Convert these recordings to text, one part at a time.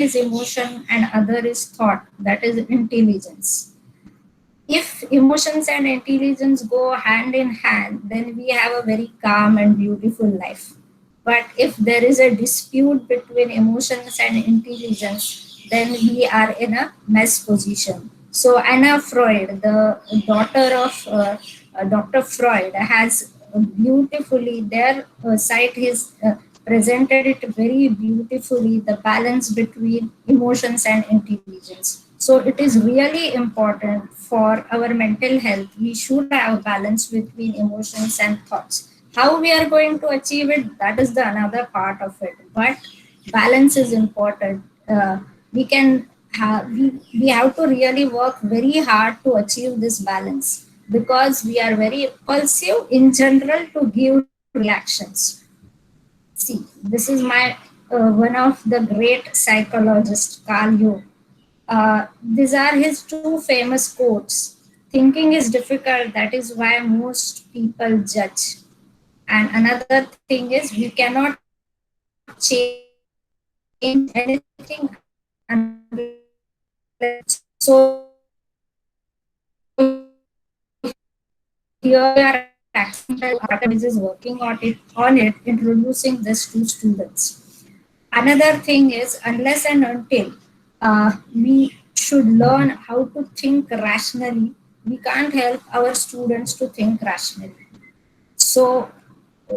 is emotion and other is thought, that is intelligence. If emotions and intelligence go hand in hand, then we have a very calm and beautiful life. But if there is a dispute between emotions and intelligence, then we are in a mess position. So Anna Freud, the daughter of Dr. Freud, has beautifully their site is presented it very beautifully, the balance between emotions and intelligence. So it is really important for our mental health. We should have balance between emotions and thoughts. How we are going to achieve it, that is the another part of it. But balance is important. We can we have to really work very hard to achieve this balance, because we are very impulsive in general to give reactions. See, this is my one of the great psychologists, Carl Jung. These are his two famous quotes. Thinking is difficult, that is why most people judge. And another thing is, we cannot change anything unless we change ourselves. So here we are accepting is working on it, introducing this to students. Another thing is, unless and until we should learn how to think rationally, we can't help our students to think rationally. So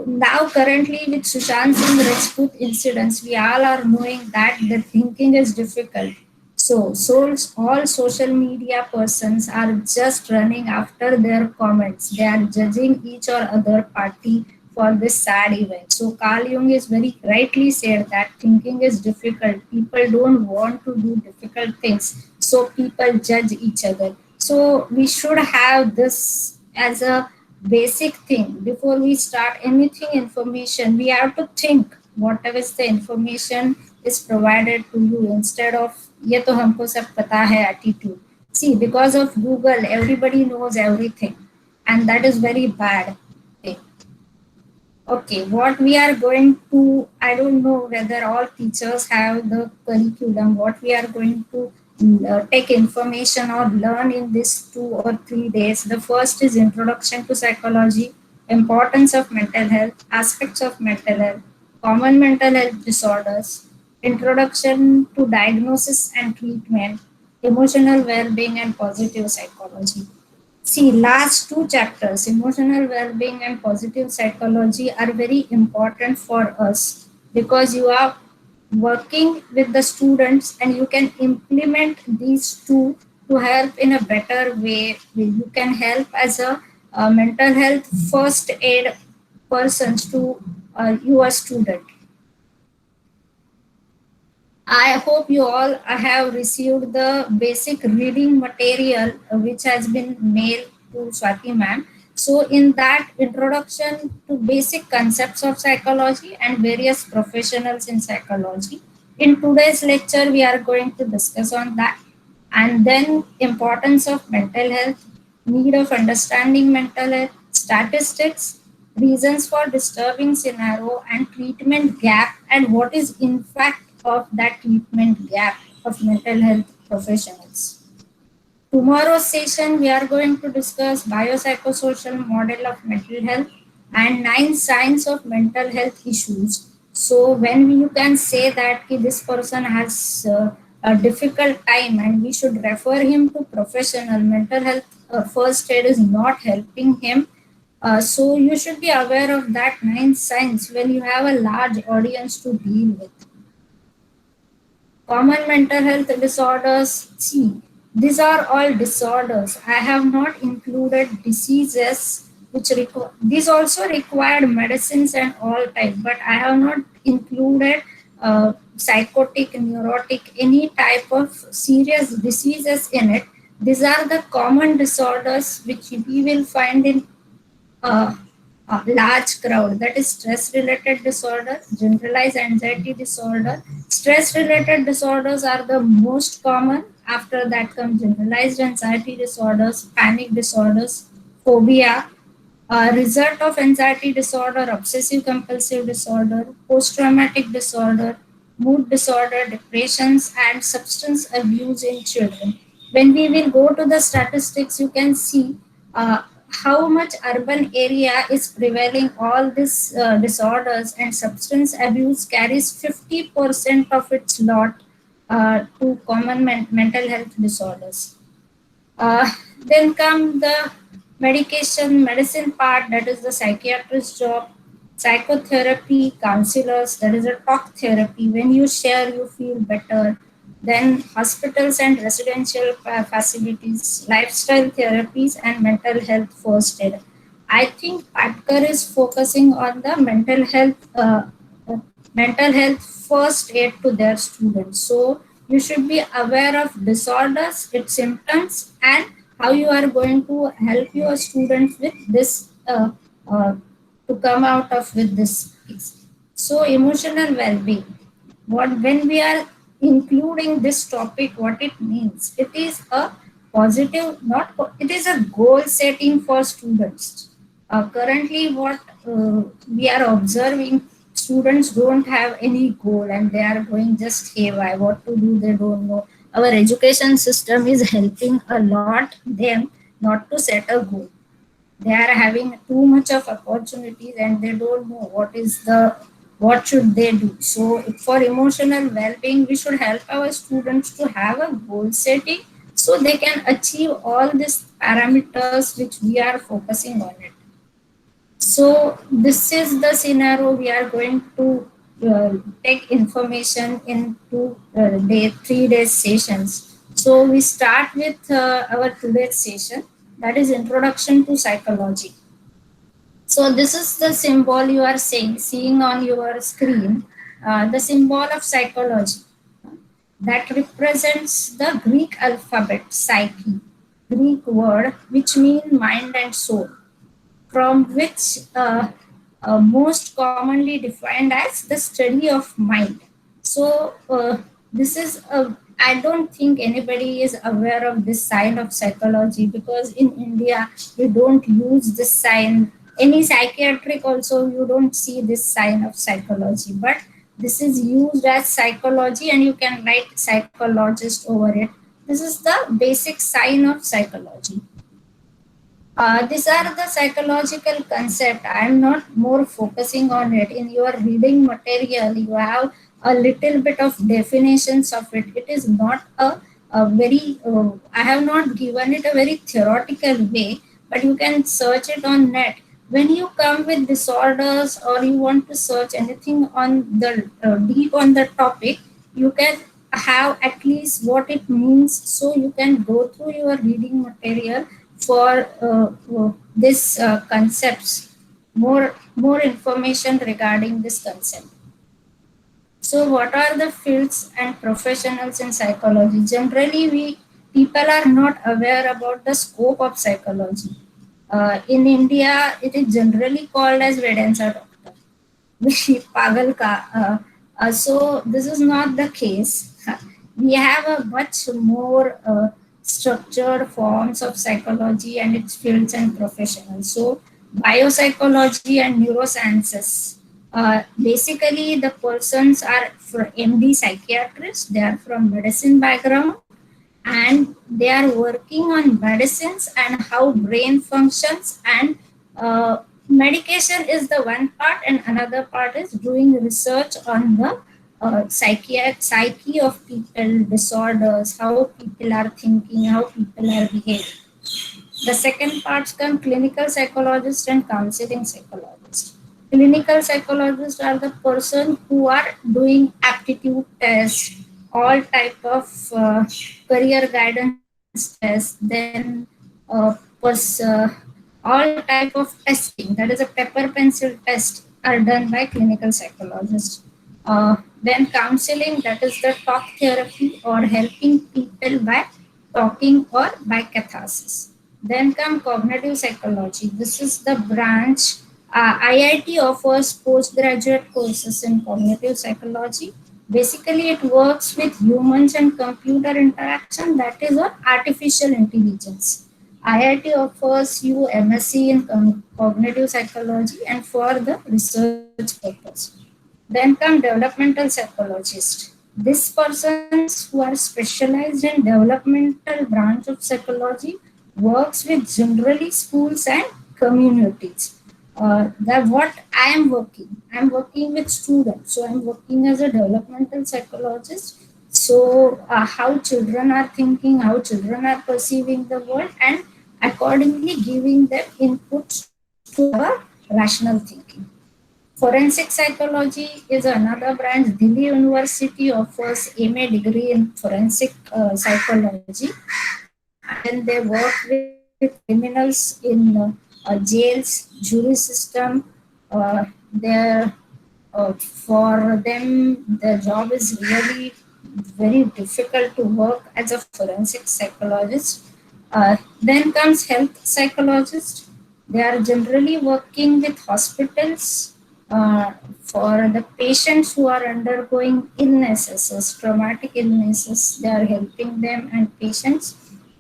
now currently with Sushant Singh Rajput incidents, we all are knowing that the thinking is difficult. So all social media persons are just running after their comments. They are judging each or other party for this sad event. So Carl Jung is very rightly said that thinking is difficult. People don't want to do difficult things. So people judge each other. So we should have this as a basic thing. Before we start anything information, we have to think whatever is the information is provided to you, instead of ये तो हमको सब पता है attitude. See, because of Google, everybody knows everything, and that is very bad thing. Okay, what we are going to, I don't know whether all teachers have the curriculum, what we are going to take information or learn in this 2 or 3 days. The first is introduction to psychology, importance of mental health, aspects of mental health, common mental health disorders, introduction to diagnosis and treatment, emotional well-being and positive psychology. See, last two chapters, emotional well-being and positive psychology, are very important for us, because you are working with the students and you can implement these two to help in a better way. You can help as a mental health first aid persons to your student. I hope you all have received the basic reading material which has been mailed to Swati ma'am. So in that introduction to basic concepts of psychology and various professionals in psychology, in today's lecture we are going to discuss on that. And then importance of mental health, need of understanding mental health, statistics, reasons for disturbing scenario, and treatment gap, and what is in fact of that treatment gap of mental health professionals. Tomorrow's session, we are going to discuss biopsychosocial model of mental health and 9 signs of mental health issues. So when you can say that this person has a difficult time and we should refer him to professional mental health, first aid is not helping him. So you should be aware of that 9 signs when you have a large audience to deal with. Common mental health disorders. See, these are all disorders. I have not included diseases which require, these also required medicines and all type, but I have not included psychotic, neurotic, any type of serious diseases in it. These are the common disorders which we will find in uh, a large crowd. That is stress related disorder, generalized anxiety disorder. Stress related disorders are the most common. After that comes generalized anxiety disorders, panic disorders, phobia, result of anxiety disorder, obsessive compulsive disorder, post traumatic disorder, mood disorder, depressions, and substance abuse in children. When we will go to the statistics, you can see uh, how much urban area is prevailing all these disorders, and substance abuse carries 50% of its lot to common mental health disorders. Uh, then come the medicine part, that is the psychiatrist's job, psychotherapy, counselors, that is a talk therapy. When you share, you feel better. Then hospitals and residential facilities, lifestyle therapies, and mental health first aid. I think Patkar is focusing on the uh, mental health first aid to their students. So you should be aware of disorders, its symptoms, and how you are going to help your students with this uh, to come out of with this piece. So emotional well-being. What when we are including this topic, what it means? It is a positive, not it is a goal setting for students. Currently, what we are observing, students don't have any goal and they are going just haywire. What to do, they don't know. Our education system is helping a lot them not to set a goal. They are having too much of opportunities and they don't know what should they do. So for emotional well-being, we should help our students to have a goal setting so they can achieve all these parameters which we are focusing on it. So this is the scenario we are going to take information into 3 days sessions. So we start with our today's session, that is introduction to psychology. So this is the symbol you are seeing on your screen, the symbol of psychology that represents the Greek alphabet psyche, Greek word which means mind and soul, from which most commonly defined as the study of mind. So this is a, I don't think anybody is aware of this side of psychology, because in India we don't use this sign. Any psychiatric also you don't see this sign of psychology, but this is used as psychology and you can write psychologist over it. This is the basic sign of psychology. These are the psychological concept. I am not more focusing on it. In your reading material, you have a little bit of definitions of it. It is not a very, I have not given it a very theoretical way, but you can search it on net. When you come with disorders or you want to search anything on the deep on the topic, you can have at least what it means, so you can go through your reading material for this concepts, more information regarding this concept. So what are the fields and professionals in psychology? Generally, we people are not aware about the scope of psychology. In India, it is generally called as Vedansa doctor. Pagal ka. So this is not the case. We have a much more structured forms of psychology and its fields and professionals. So biopsychology and neurosciences. Basically, the persons are for MD psychiatrists. They are from medicine background and they are working on medicines and how brain functions, and medication is the one part and another part is doing research on the psyche of people, disorders, how people are thinking, how people are behaving. The second parts come clinical psychologist and counseling psychologist. Clinical psychologists are the person who are doing aptitude tests, all type of career guidance tests, then uh, pers- uh, all type of testing, that is a pepper pencil test, are done by clinical psychologists. Then counseling, that is the talk therapy or helping people by talking or by catharsis. Then come cognitive psychology. This is the branch. IIT offers postgraduate courses in cognitive psychology. Basically, it works with humans and computer interaction, that is on artificial intelligence. IIT offers you MSc in cognitive psychology and for the research purpose. Then Then come developmental psychologist. These persons who are specialized in developmental branch of psychology works with generally schools and communities. That what I am working with students. So I'm working as a developmental psychologist. So how children are thinking, how children are perceiving the world, and accordingly giving them inputs to our rational thinking. Forensic psychology is another branch. Delhi University offers MA degree in forensic psychology, and then they work with criminals in jails, jury system. They For them, the job is really very difficult to work as a forensic psychologist. Then comes health psychologist. They are generally working with hospitals for the patients who are undergoing illnesses, traumatic illnesses. They are helping them and patients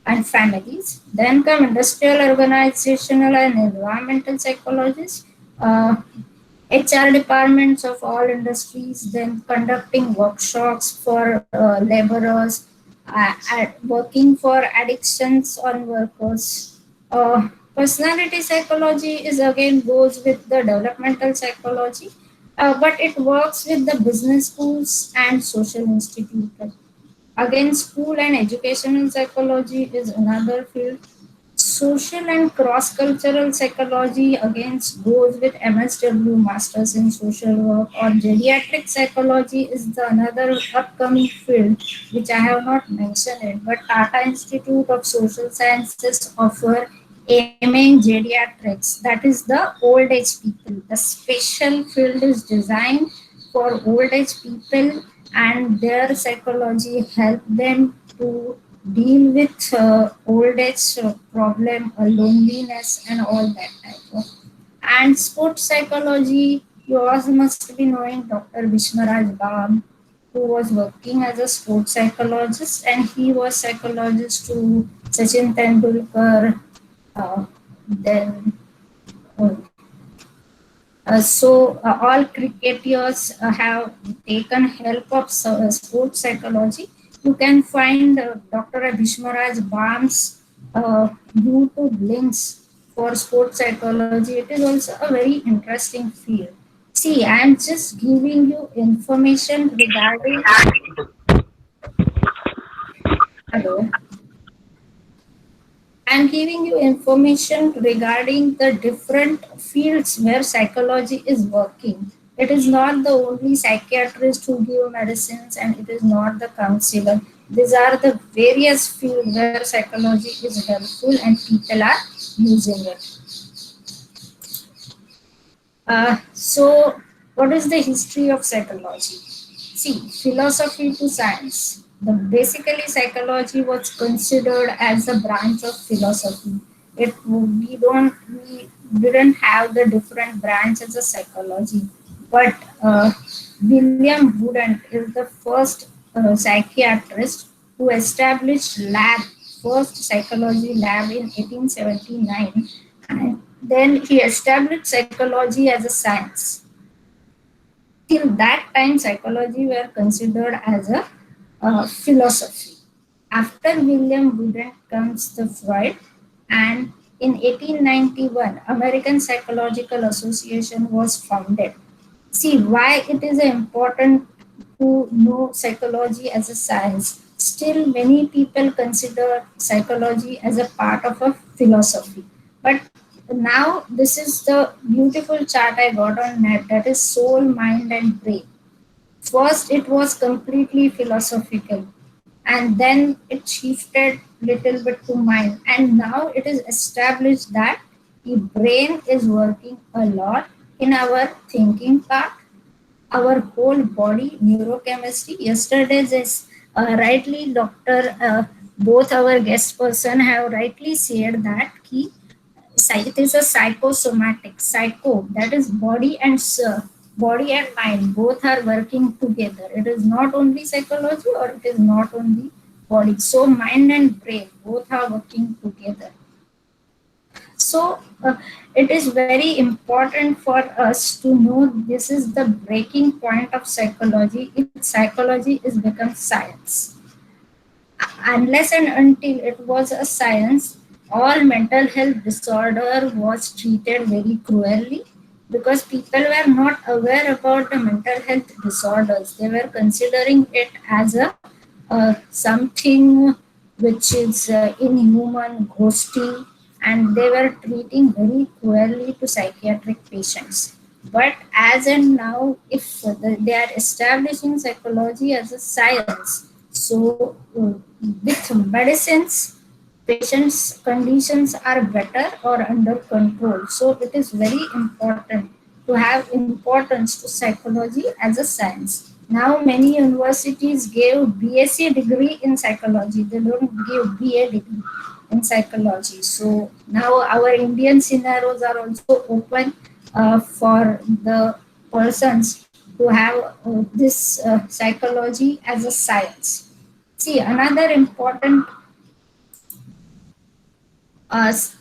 and families. Then come industrial, organizational, and environmental psychologists. HR departments of all industries, then conducting workshops for laborers, working for addictions on workers. Personality psychology is again goes with the developmental psychology, but it works with the business schools and social institutes. Again, school and educational psychology is another field. Social and cross-cultural psychology against goes with MSW Masters in Social Work, or geriatric psychology is the another upcoming field which I have not mentioned it, but Tata Institute of Social Sciences offer MA in geriatrics, that is the old age people. The special field is designed for old age people, and their psychology help them to deal with old age problem, loneliness, and all that type of. And sports psychology, you also must be knowing Dr. Vishmaraj Bam, who was working as a sports psychologist, and he was psychologist to Sachin Tendulkar. Then all cricketers have taken help of sports psychology. You can find Dr. Bhishmaraj Bam's YouTube links for sports psychology. It is also a very interesting field. See, I am just giving you information regarding. Hello. I'm giving you information regarding the different fields where psychology is working. It is not the only psychiatrist who give medicines, and it is not the counselor. These are the various fields where psychology is helpful and people are using it. What is the history of psychology? See, philosophy to science. Basically, psychology was considered as a branch of philosophy. We didn't have the different branches of psychology, but William Wooden is the first psychiatrist who established first psychology lab in 1879, and then he established psychology as a science. Till that time, psychology were considered as a philosophy. After William Wooden comes the Freud, and in 1891, American Psychological Association was founded. See why it is important to know psychology as a science. Still, many people consider psychology as a part of a philosophy. But now, this is the beautiful chart I got on net, that is soul, mind, and brain. First, it was completely philosophical, and then it shifted little bit to mind, and now it is established that the brain is working a lot in our thinking part, our whole body, neurochemistry. Yesterday, this rightly, Doctor, both our guest person have rightly said that it is a psychosomatic, psycho, that is body and mind both are working together. It is not only psychology, or it is not only body. So mind and brain both are working together. So it is very important for us to know this is the breaking point of psychology. If psychology is become science, unless and until it was a science, all mental health disorder was treated very cruelly because people were not aware about the mental health disorders. They were considering it as a something which is inhuman, ghosty, and they were treating very cruelly to psychiatric patients. But as and now, if they are establishing psychology as a science, so with medicines, patients' conditions are better or under control. So it is very important to have importance to psychology as a science. Now many universities give BSc degree in psychology. They don't give BA degree in psychology. So now our Indian scenarios are also open for the persons who have this psychology as a science. See, another important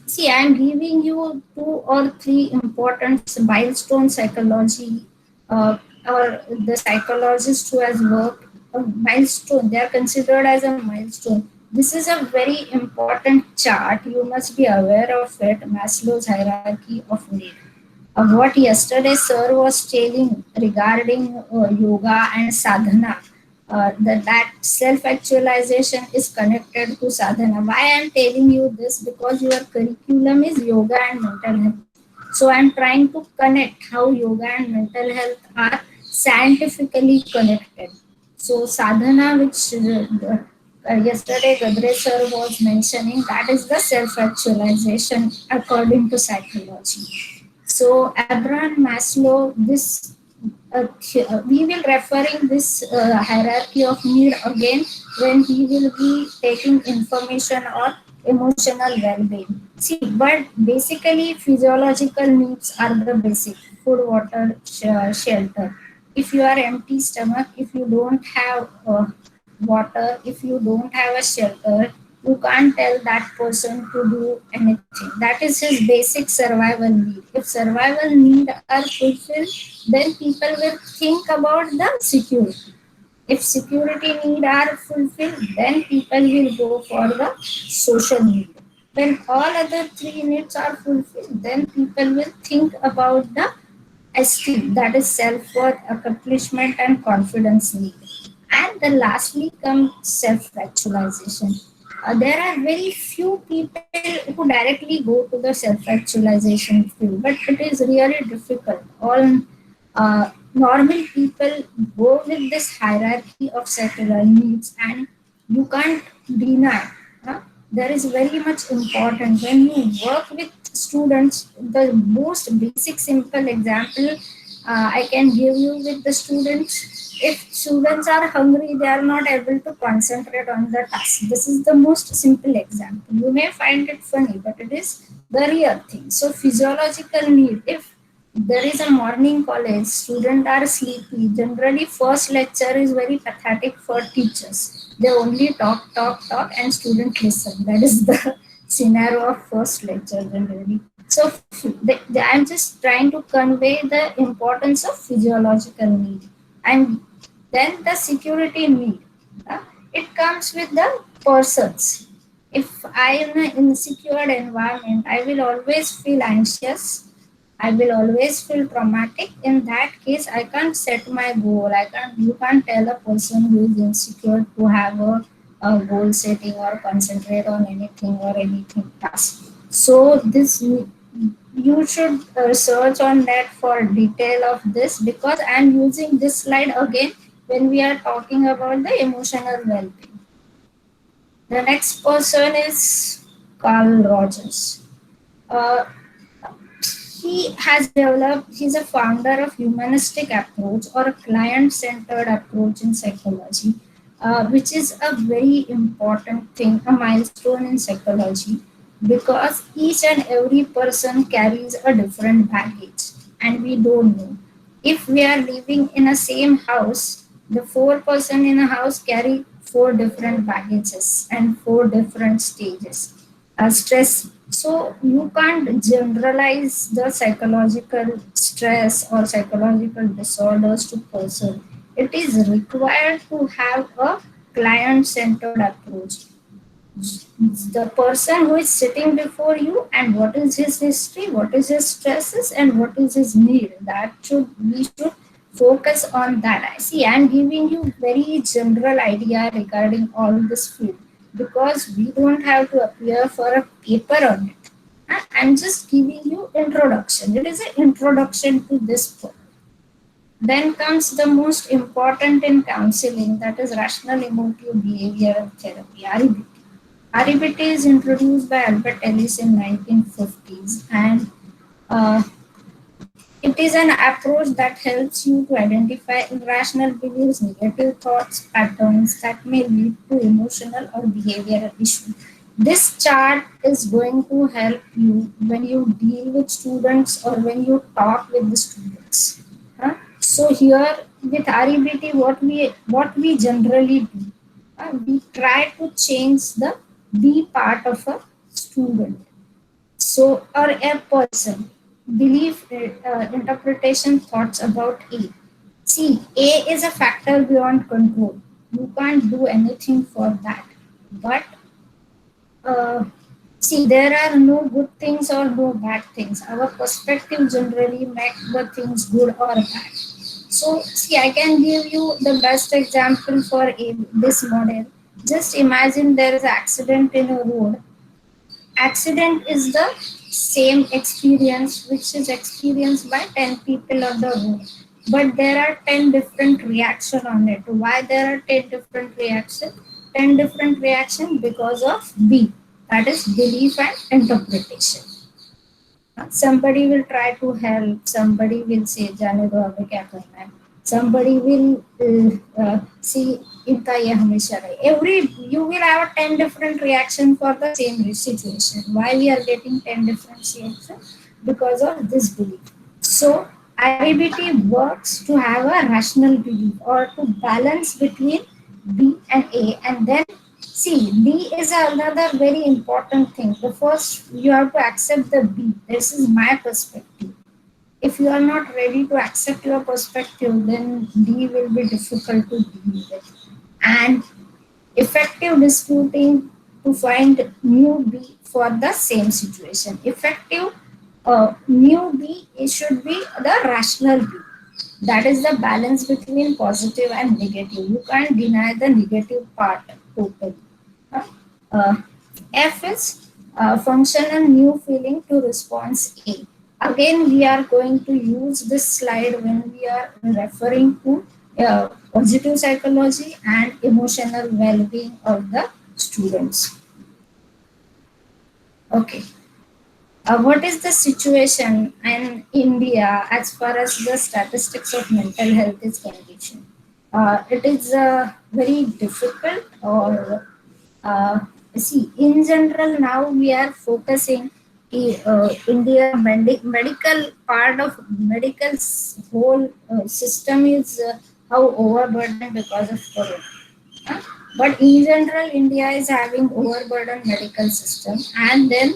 see, I'm giving you two or three important milestone psychology or the psychologist who has worked a milestone. They are considered as a milestone. This is a very important chart. You must be aware of it. Maslow's hierarchy of need. What yesterday sir was telling regarding yoga and sadhana, that self-actualization is connected to sadhana. Why I am telling you this? Because your curriculum is yoga and mental health. So I am trying to connect how yoga and mental health are scientifically connected. So sadhana, which yesterday Gadre sir was mentioning, that is the self-actualization according to psychology. So Abraham Maslow, this we will referring this hierarchy of need again when he will be taking information or emotional well-being. See, but basically physiological needs are the basic: food, water, shelter. If you are empty stomach, if you don't have water, if you don't have a shelter, you can't tell that person to do anything. That is his basic survival need. If survival need are fulfilled, then people will think about the security. If security need are fulfilled, then people will go for the social need. When all other three needs are fulfilled, then people will think about the esteem, that is self-worth, accomplishment, and confidence need. And then lastly comes self-actualization. There are very few people who directly go to the self-actualization field, but it is really difficult. All normal people go with this hierarchy of secular needs, and you can't deny. There is very much important when you work with students. The most basic, simple example I can give you with the students. If students are hungry, they are not able to concentrate on the task. This is the most simple example. You may find it funny, but it is the real thing. So physiological need. If there is a morning college, students are sleepy. Generally, first lecture is very pathetic for teachers. They only talk, talk, talk, and students listen. That is the scenario of first lecture generally. So I'm just trying to convey the importance of physiological need, and then the security need. uh, it comes with the persons. If I am in an insecure environment, I will always feel anxious. I will always feel traumatic. In that case, I can't set my goal. I can't. You can't tell a person who is insecure to have a goal setting or concentrate on anything or anything task. So this you should search on net for detail of this, because I am using this slide again when we are talking about the emotional well-being. The next person is Carl Rogers. Uh, he has developed, he's a founder of humanistic approach or a client-centered approach in psychology, which is a very important thing, a milestone in psychology, because each and every person carries a different baggage and we don't know. If we are living in a same house, the four-person in a house carry four different baggages and four different stages. Stress So you can't generalize the psychological stress or psychological disorders to person. It is required to have a client-centered approach. The person who is sitting before you and what is his history, what is his stresses, and what is his need. That should we should focus on that. I see. I'm giving you very general idea regarding all this field because we don't have to appear for a paper on it. I'm just giving you introduction. It is an introduction to this book. Then comes the most important in counseling, that is rational emotive behavioral therapy, REBT. REBT is introduced by Albert Ellis in 1950s, and uh, it is an approach that helps you to identify irrational beliefs, negative thoughts, patterns that may lead to emotional or behavioral issues. This chart is going to help you when you deal with students or when you talk with the students. So here with REBT, what we generally do, we try to change the B part of a student. So or a person, belief, interpretation, thoughts about A. See, A is a factor beyond control. You can't do anything for that. But uh, see, there are no good things or no bad things. Our perspective generally make the things good or bad. So, see, I can give you the best example for this model. Just imagine there is an accident in a road. Accident is the same experience which is experienced by 10 people on the road. But there are 10 different reactions on it. Why there are 10 different reactions? 10 different reactions because of B, that is belief and interpretation. Somebody will try to help, somebody will say जाने दो हमें क्या करना है, somebody will see इनका ये हमेशा रहे. Every you will have 10 different reaction for the same situation. Why we are getting 10 different reactions? Because of this belief. So IBT works to have a rational belief or to balance between B and A, and then see, B is another very important thing. The first, you have to accept the B. This is my perspective. If you are not ready to accept your perspective, then D will be difficult to deal with. And effective disputing to find new B for the same situation. Effective new B, it should be the rational B. That is the balance between positive and negative. You can't deny the negative part totally. Uh, F is functional new feeling to response A. Again, we are going to use this slide when we are referring to positive psychology and emotional well-being of the students. Okay. What is the situation in India as far as the statistics of mental health is concerned? It is very difficult, or see, in general, now we are focusing India medical part of medical whole system is how overburdened because of corona. Uh, But in general, India is having overburdened medical system, and then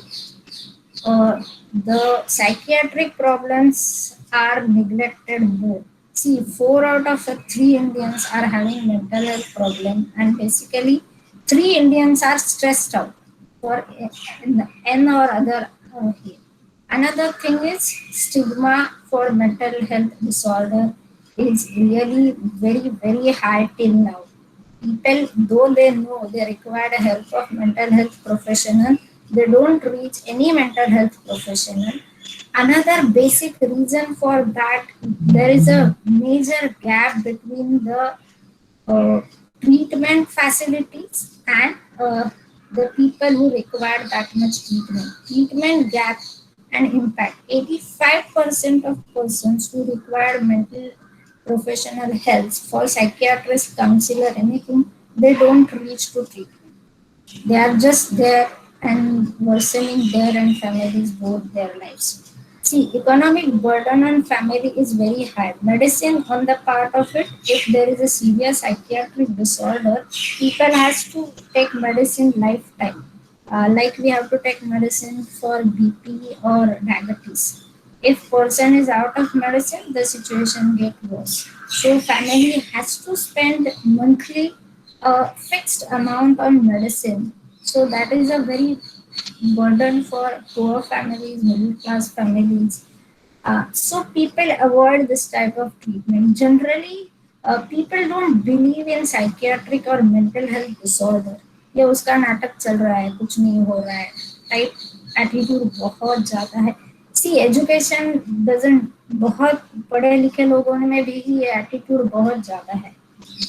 the psychiatric problems are neglected more. See, 4 out of 3 Indians are having mental health problem, and basically, 3 Indians are stressed out for N or other. Here. Another thing is stigma for mental health disorder is really very high till now. People, though they know they require the help of mental health professional, they don't reach any mental health professional. Another basic reason for that, there is a major gap between the uh, treatment facilities and the people who require that much treatment. Treatment gap and impact. 85% of persons who require mental professional health for psychiatrist, counselor, anything, they don't reach to treatment. They are just there and worsening their and families both their lives. See, economic burden on family is very high. Medicine on the part of it, if there is a severe psychiatric disorder, people has to take medicine lifetime. Like we have to take medicine for BP or diabetes. If person is out of medicine, the situation get worse. So family has to spend monthly a fixed amount on medicine. So that is a very burden for poor families, middle class families. So people avoid this type of treatment. Generally, people don't believe in psychiatric or mental health disorder. ये उसका नाटक चल रहा है, कुछ नहीं हो रहा है, टाइप एटीट्यूड बहुत ज़्यादा है. सी एजुकेशन डजंट, बहुत पढ़े लिखे लोगों में भी ये एटीट्यूड बहुत ज़्यादा है,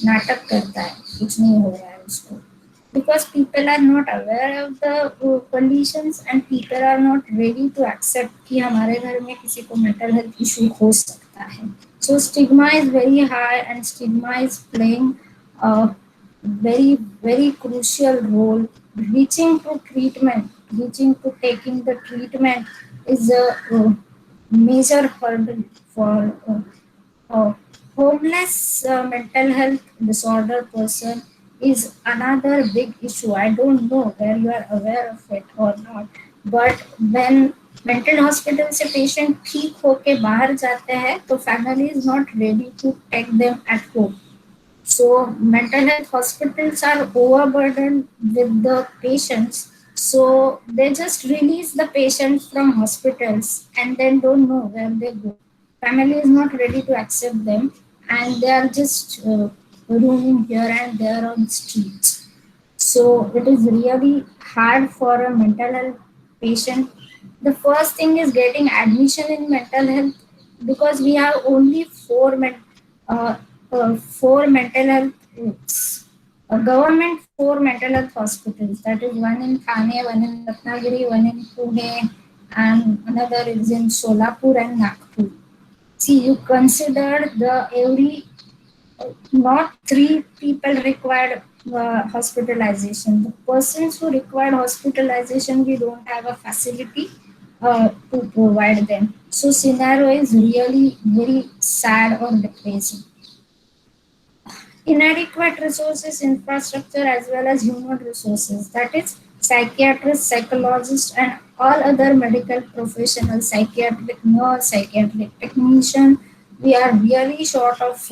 नाटक करता है, कुछ नहीं हो रहा है उसको. Because people are not aware of the conditions and people are not ready to accept कि हमारे घर में किसी को mental health issue हो सकता है. So stigma is very high and stigma is playing a very crucial role. Reaching to treatment, reaching to taking the treatment is a major hurdle for uh, homeless mental health disorder person is another big issue. I don't know where you are aware of it or not, but when mental hospital से patient ठीक होके बाहर जाते हैं तो family is not ready to take them at home. So mental health hospitals are overburdened with the patients. So they just release the patients from hospitals and then don't know where they go. Family is not ready to accept them and they are just roaming here and there on streets. So it is really hard for a mental health patient. The first thing is getting admission in mental health because we have only uh, four mental health government four mental health hospitals. That is one in Thane, one in Ratnagiri, one in Pune, and another is in Solapur and Nagpur. See, you consider the every not three people required hospitalization. The persons who required hospitalization, we don't have a facility to provide them. So scenario is really very sad or depressing. Inadequate resources, infrastructure, as well as human resources. That is, psychiatrists, psychologists, and all other medical professionals, psychiatric nurse, psychiatric technician. We are really short of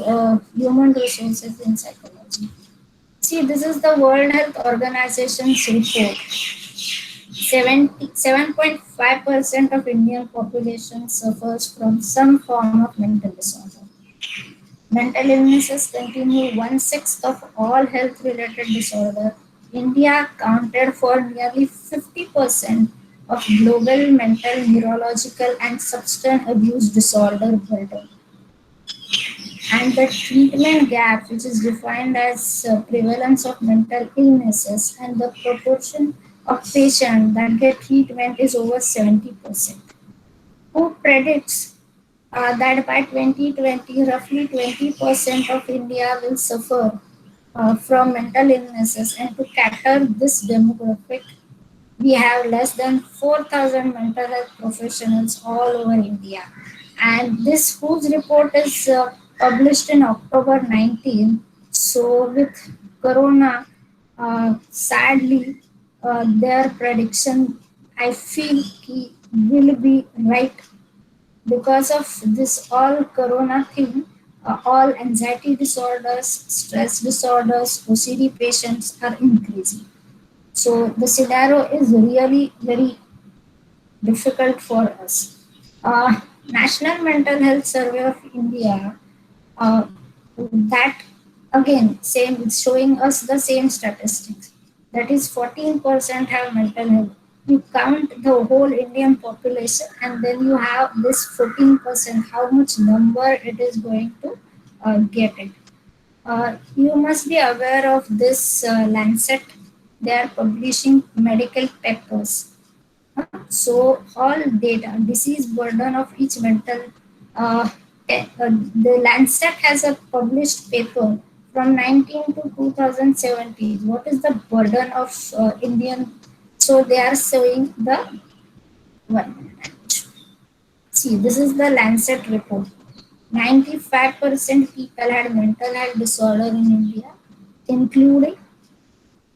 human resources in psychology. See, this is the World Health Organization's report. 77.5% of Indian population suffers from some form of mental disorder. Mental illnesses continue one-sixth of all health-related disorder. India accounted for nearly 50% of global mental, neurological, and substance abuse disorder burden. And the treatment gap, which is defined as prevalence of mental illnesses and the proportion of patients that get treatment, is over 70%. Who predicts that by 2020, roughly 20% of India will suffer from mental illnesses, and to cater this demographic, we have less than 4,000 mental health professionals all over India. And this whose report is published in October 19. So with Corona, sadly, their prediction, I feel, will be right because of this all corona thing. All anxiety disorders, stress disorders, OCD patients are increasing. So the scenario is really very difficult for us. National Mental Health Survey of India, uh, that again same, it's showing us the same statistics. That is 14% have mental health. You count the whole Indian population and then you have this 14%, how much number it is going to get it. You must be aware of this Lancet. They are publishing medical papers. So all data, disease burden of each mental, the Lancet has a published paper from 19 to 2017. What is the burden of Indian? So they are showing the one. See, this is the Lancet report. 95% people had mental health disorder in India, including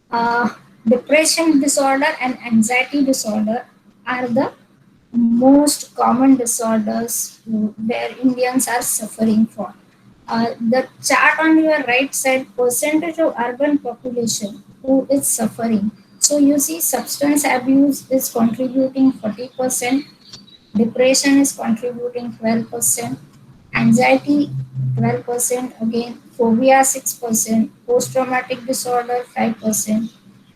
uh, Depression disorder and anxiety disorder are the most common disorders where Indians are suffering for. The chart on your right side, percentage of urban population who is suffering. So you see substance abuse is contributing 40%, depression is contributing 12%, anxiety 12%, again phobia 6%, post traumatic disorder 5%,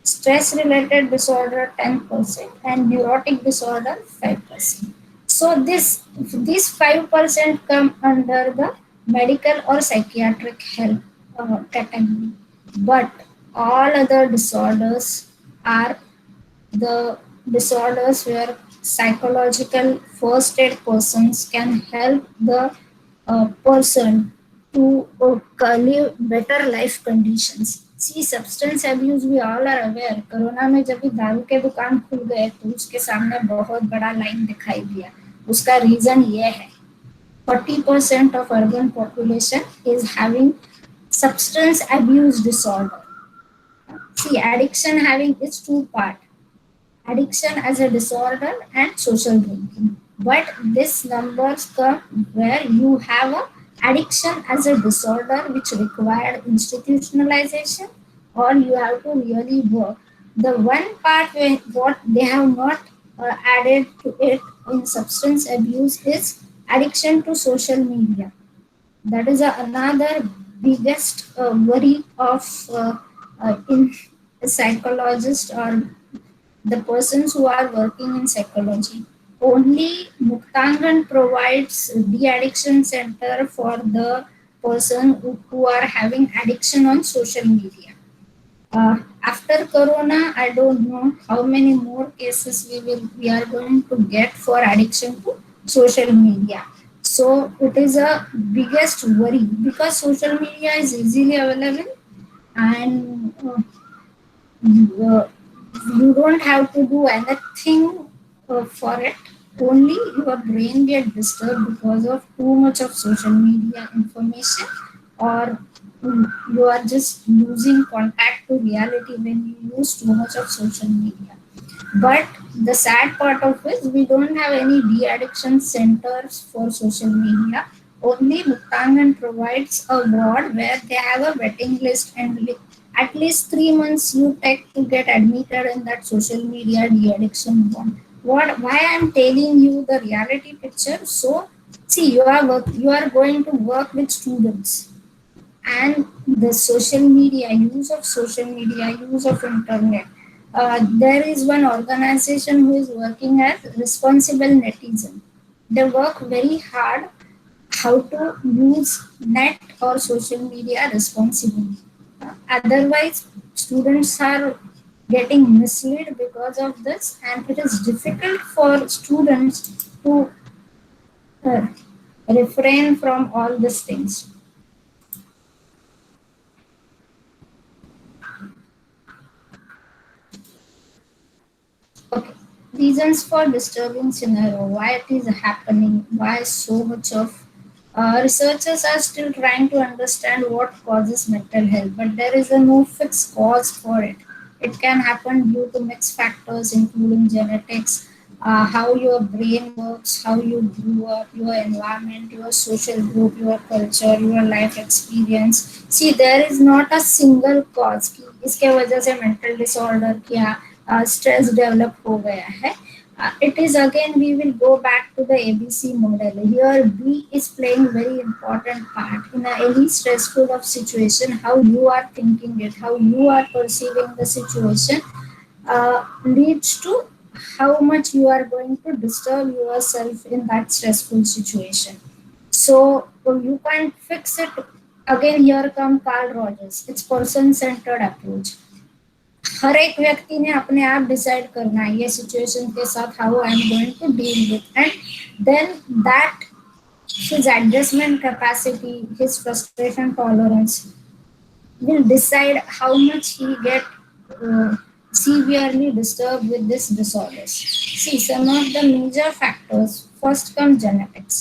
stress related disorder 10%, and neurotic disorder 5%. So these 5% come under the medical or psychiatric help category, but all other disorders are the disorders where psychological first aid persons can help the person to live better life conditions. See, substance abuse we all are aware. Corona में जब भी दारू के दुकान खुल गए तो उसके सामने बहुत बड़ा लाइन दिखाई दिया. उसका रीजन ये है 40% of urban population is having substance abuse disorder. See, addiction having its two part, addiction as a disorder and social drinking. But this numbers come where you have a addiction as a disorder which required institutionalization or you have to really work. The one part when what they have not added to it in substance abuse is addiction to social media. That is another biggest worry of in psychologists or the persons who are working in psychology. Only Muktangan provides de-addiction center for the person who are having addiction on social media. After Corona, I don't know how many more cases we are going to get for addiction to social media. So it is a biggest worry because social media is easily available and uh, you don't have to do anything for it. Only your brain get disturbed because of too much of social media information, or you are just losing contact to reality when you use too much of social media. But the sad part of it, we don't have any de-addiction centers for social media. Only Muktangan provides a ward where they have a waiting list and at least 3 months you take to get admitted in that social media de-addiction ward. What? Why I'm telling you the reality picture? So see, you are going to work with students and the social media, use of social media, use of internet. There is one organization who is working as responsible netizen. They work very hard how to use net or social media responsibly. Otherwise, students are getting misled because of this, and it is difficult for students to uh, refrain from all these things. Okay. Reasons for disturbing scenario, why it is happening, why so much of researchers are still trying to understand what causes mental health, but there is a no fixed cause for it. It can happen due to mixed factors, including genetics, how your brain works, how you grew up, your environment, your social group, your culture, your life experience. See, there is not a single cause कि इसके वजह से mental disorder क्या stress develop हो गया है. It is again we will go back to the ABC model. Here B is playing very important part in any stressful of situation. How you are thinking it, how you are perceiving the situation, leads to how much you are going to disturb yourself in that stressful situation. So you can't fix it. Again, here come Carl Rogers. It's person-centered approach. हर एक व्यक्ति ने अपने आप decide करना है ये situation के साथ how I am going to deal with and then that his adjustment capacity, his frustration tolerance will decide how much he get severely disturbed with this disorders. See, some of the major factors. First come genetics.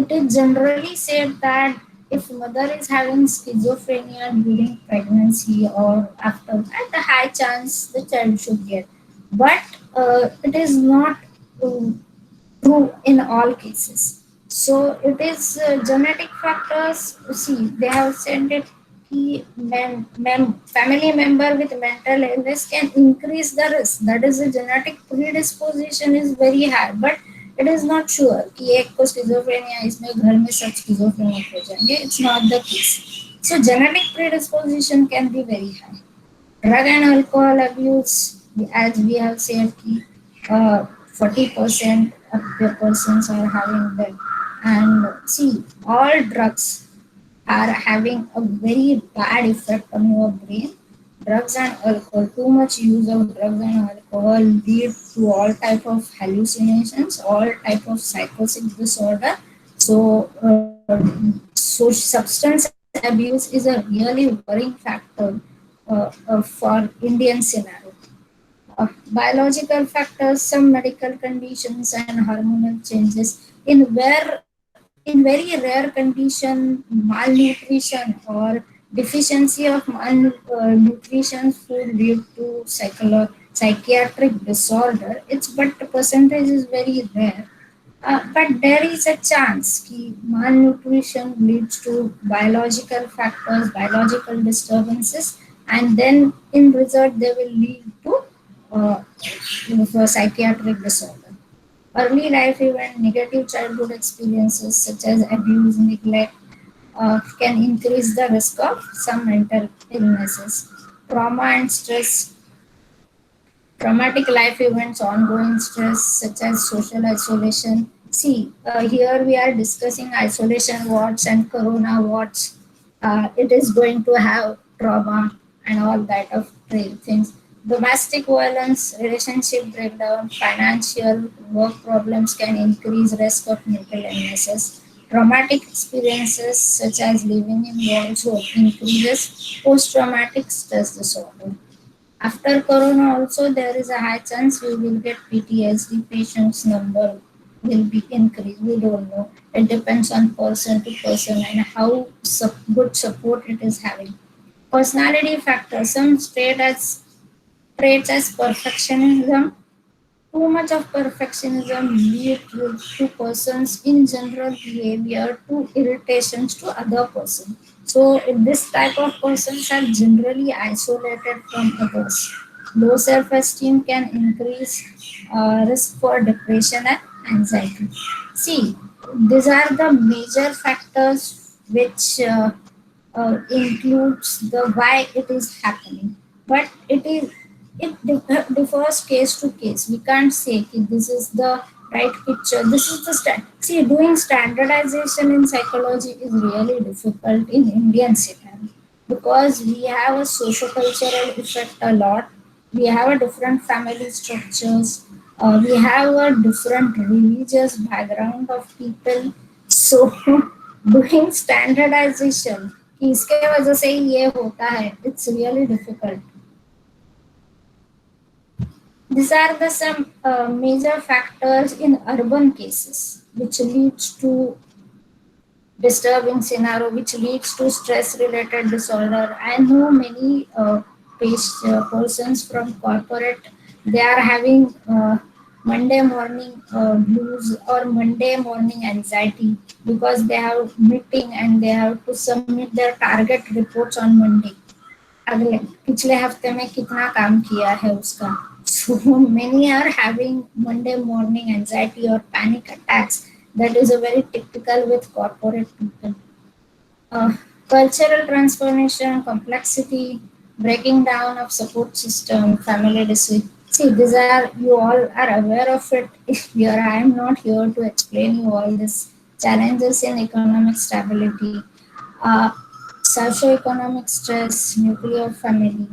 It is generally said that if mother is having schizophrenia during pregnancy or after, at the high by chance the child should get. But it is not um, true in all cases. So it is genetic factors. See, they have said that family member with mental illness can increase the risk. That is, the genetic predisposition is very high, but it is not sure कि एक को schizophrenia है, इसमें घर में सब schizophrenic हो जाएंगे. It's not the case. So genetic predisposition can be very high. Drug and alcohol abuse, as we have said, 40% of the persons are having that. And see, all drugs are having a very bad effect on your brain. Drugs and alcohol, too much use of drugs and alcohol lead to all type of hallucinations, all type of psychotic disorder. So, substance abuse is a really worrying factor for Indian scenario. Biological factors, some medical conditions and hormonal changes. In very rare condition, malnutrition or deficiency of malnutrition would lead to psychiatric disorder. It's but the percentage is very rare. But there is a chance that malnutrition leads to biological factors, biological disturbances, and then in result they will lead to uh, for psychiatric disorder. Early life event, negative childhood experiences such as abuse, neglect can increase the risk of some mental illnesses. Trauma and stress, traumatic life events, ongoing stress such as social isolation. See, here we are discussing isolation wards and corona wards. It is going to have trauma and all that of things. Domestic violence, relationship breakdown, financial work problems can increase risk of mental illnesses. Traumatic experiences such as living in walls increases post-traumatic stress disorder. After corona also there is a high chance we will get PTSD patients number will be increased. We don't know. It depends on person to person and how good support it is having. Personality factors, some traits as perfectionism. Too much of perfectionism leads to persons in general behavior to irritations to other person. So this type of persons are generally isolated from others. Low self-esteem can increase risk for depression and anxiety. See, these are the major factors which includes the why it is happening, but it differs case to case. We can't say that this is the right picture. This is the see, doing standardization in psychology is really difficult in Indian scenario because we have a socio-cultural effect a lot. We have a different family structures. We have a different religious background of people. So doing standardization कि इसके वजह से ही ये होता है, it's really difficult. These are the some major factors in urban cases which leads to disturbing scenario, which leads to stress related disorder. I know many persons from corporate, they are having Monday morning blues or Monday morning anxiety because they have meeting and they have to submit their target reports on Monday. अगले पिछले हफ्ते में कितना काम किया है उसका. So many are having Monday morning anxiety or panic attacks. That is a very typical with corporate people. Cultural transformation, complexity, breaking down of support system, family disease. See, these are, you all are aware of it. Here I am not here to explain you all this. Challenges in economic stability, socio-economic stress, nuclear family.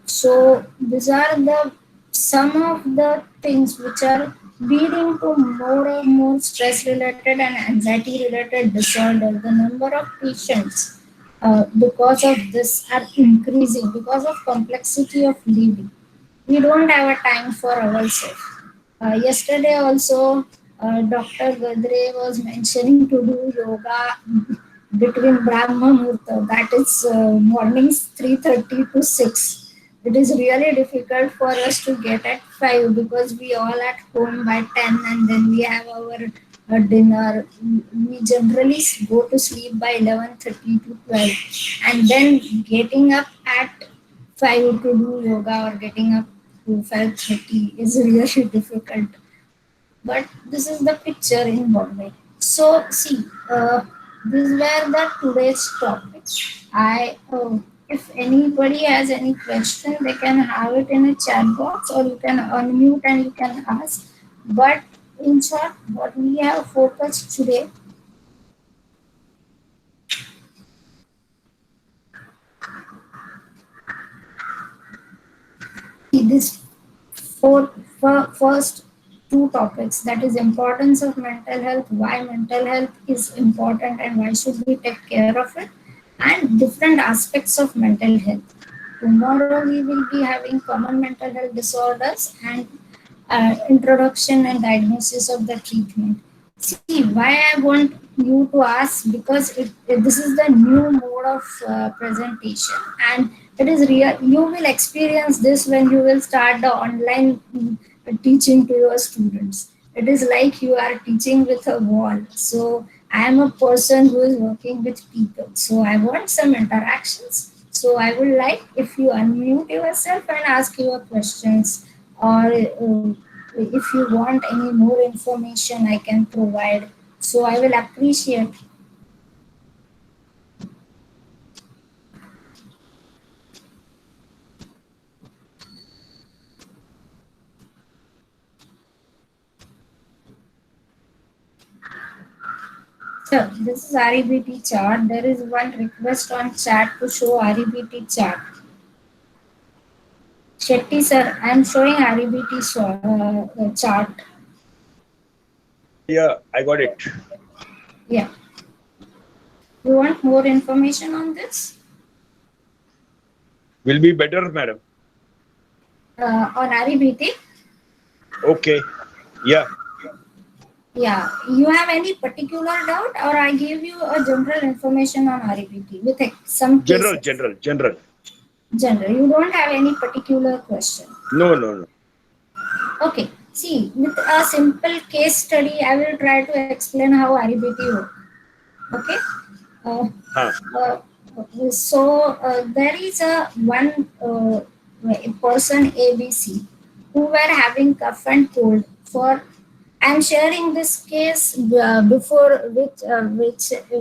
So these are the some of the things which are leading to more and more stress related and anxiety related disorder. The number of patients because of this are increasing because of complexity of living. We don't have a time for ourselves. Yesterday also, Dr. Gadre was mentioning to do yoga between Brahma Muhurta, that is mornings 3:30 to 6. It is really difficult for us to get at 5 because we all at home by 10 and then we have our dinner. We generally go to sleep by 11:30 to 12, and then getting up at 5 to do yoga or getting up to 5:30 is really difficult. But this is the picture in Bombay. So see, these were the today's topics. If anybody has any question, they can have it in a chat box, or you can unmute and you can ask. But in short, what we have focused today, this first two topics, that is importance of mental health, why mental health is important and why should we take care of it, and different aspects of mental health. Tomorrow we will be having common mental health disorders and introduction and diagnosis of the treatment. See, why I want you to ask, because this is the new mode of presentation, and it is real. You will experience this when you will start the online teaching to your students. It is like you are teaching with a wall. So I am a person who is working with people. So I want some interactions. So I would like if you unmute yourself and ask your questions, or if you want any more information I can provide. So I will appreciate. So this is REBT chart. There is one request on chat to show REBT chart. Shetty sir, I am showing REBT chart. Yeah, I got it. Yeah. You want more information on this? Will be better, madam. On REBT? Okay. Yeah. Yeah. You have any particular doubt, or I give you a general information on REBT with some General, cases? general. General. You don't have any particular question. No. Okay. See, with a simple case study, I will try to explain how REBT works. Okay. Uh, uh, there is a one person ABC who were having cough and cold for. I'm sharing this case before which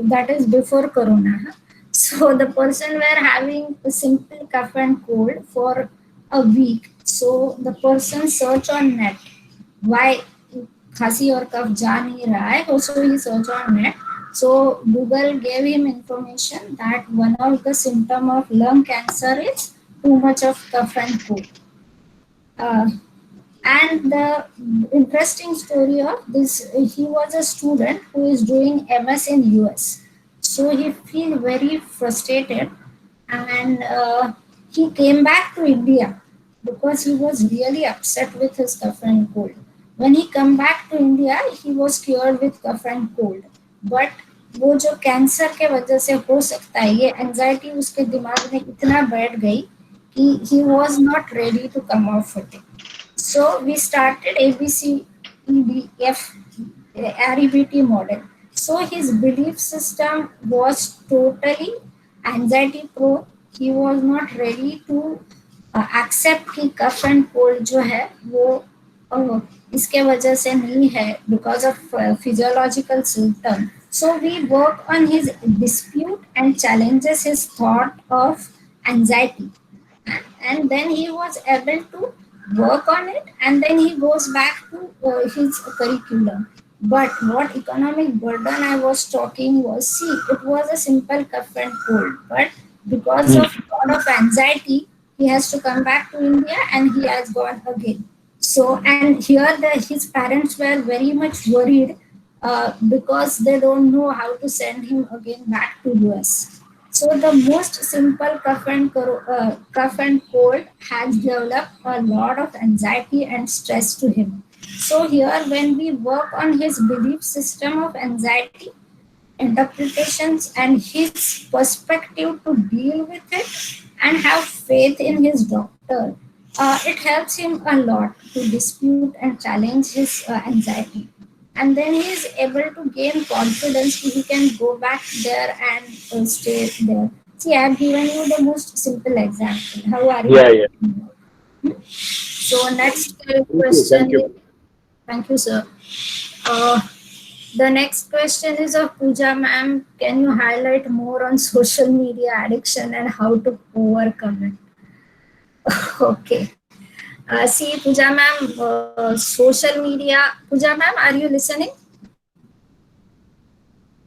that is before Corona. Huh? So the person were having a simple cough and cold for a week. So the person search on net why खांसी और कफ जा नहीं रहा है. So he search on net. So Google gave him information that one of the symptom of lung cancer is too much of cough and cold. And the interesting story of this, he was a student who is doing MS in US. So he feel very frustrated, and he came back to India because he was really upset with his cough and cold. When he come back to India, he was cured with cough and cold. But वो जो cancer के वजह से हो सकता है, ये anxiety उसके दिमाग में इतना बैठ गई कि he was not ready to come off it. So we started ABCDF REBT model. So his belief system was totally anxiety prone. He was not ready to accept कि cough and cold जो है वो इसके वजह से नहीं है because of physiological symptom. So we work on his dispute and challenges his thought of anxiety, and then he was able to work on it, and then he goes back to his curriculum. But what economic burden I was talking was, see, it was a simple cough and cold, but because of lot of anxiety, he has to come back to India and he has gone again. So, and here his parents were very much worried because they don't know how to send him again back to US. So the most simple cough and cold has developed a lot of anxiety and stress to him. So here, when we work on his belief system of anxiety, interpretations, and his perspective to deal with it, and have faith in his doctor, center, it helps him a lot to dispute and challenge his anxiety. And then he is able to gain confidence. He can go back there and stay there. See, I have given you the most simple example. How are you Yeah, yeah. taking it? So next Thank you. Thank question you. is, thank you, sir. Uh, the next question is of Pooja ma'am. Can you highlight more on social media addiction and how to overcome it? Okay. See, Pooja ma'am, social media. Pooja ma'am, are you listening?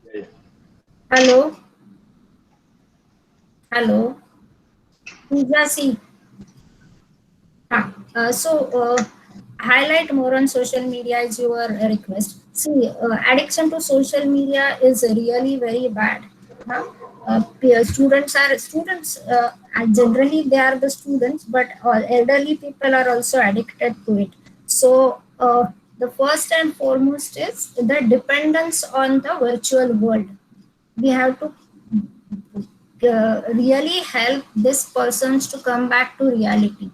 Yeah, yeah. Hello? Hello? Pooja, see. So, highlight more on social media is your request. See, addiction to social media is really very bad. Huh? Students. And generally, they are the students, but elderly people are also addicted to it. So, the first and foremost is the dependence on the virtual world. We have to really help this persons to come back to reality.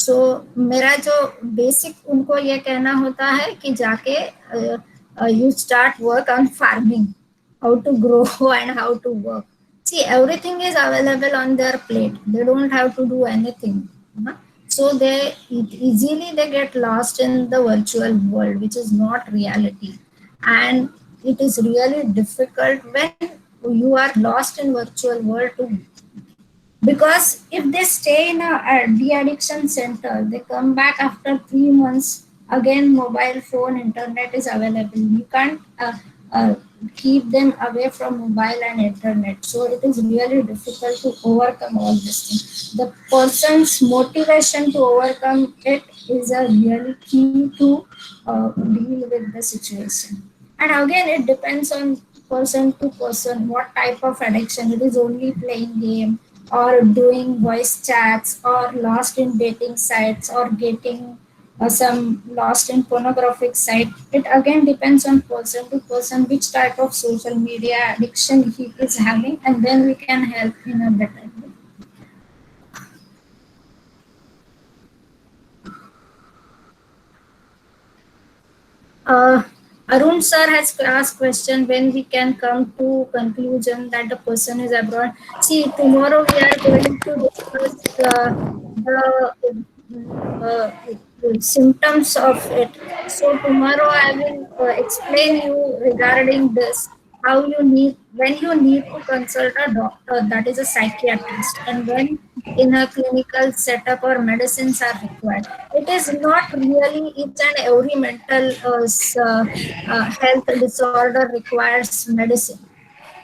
सो मेरा जो basic उनको ये कहना होता है कि जाके you start work on farming, how to grow and how to work. See, everything is available on their plate. They don't have to do anything. huh? So easily they get lost in the virtual world, which is not reality. And it is really difficult when you are lost in virtual world to, because if they stay in a de-addiction center, they come back after 3 months, again mobile phone internet is available. You can't keep them away from mobile and internet, so it is really difficult to overcome all this thing. The person's motivation to overcome it is a really key to deal with the situation. And again, it depends on person to person what type of addiction. It is only playing game, or doing voice chats, or lost in dating sites, or getting some lost in pornographic site. It again depends on person to person which type of social media addiction he is having, and then we can help in a better way. Uh, Arun sir has asked question when we can come to conclusion that the person is abroad. See, tomorrow we are going to discuss the symptoms of it. So tomorrow I will explain you regarding this, how you need, when you need to consult a doctor, that is a psychiatrist, and when in a clinical setup or medicines are required. It is not really each and every mental health disorder requires medicine.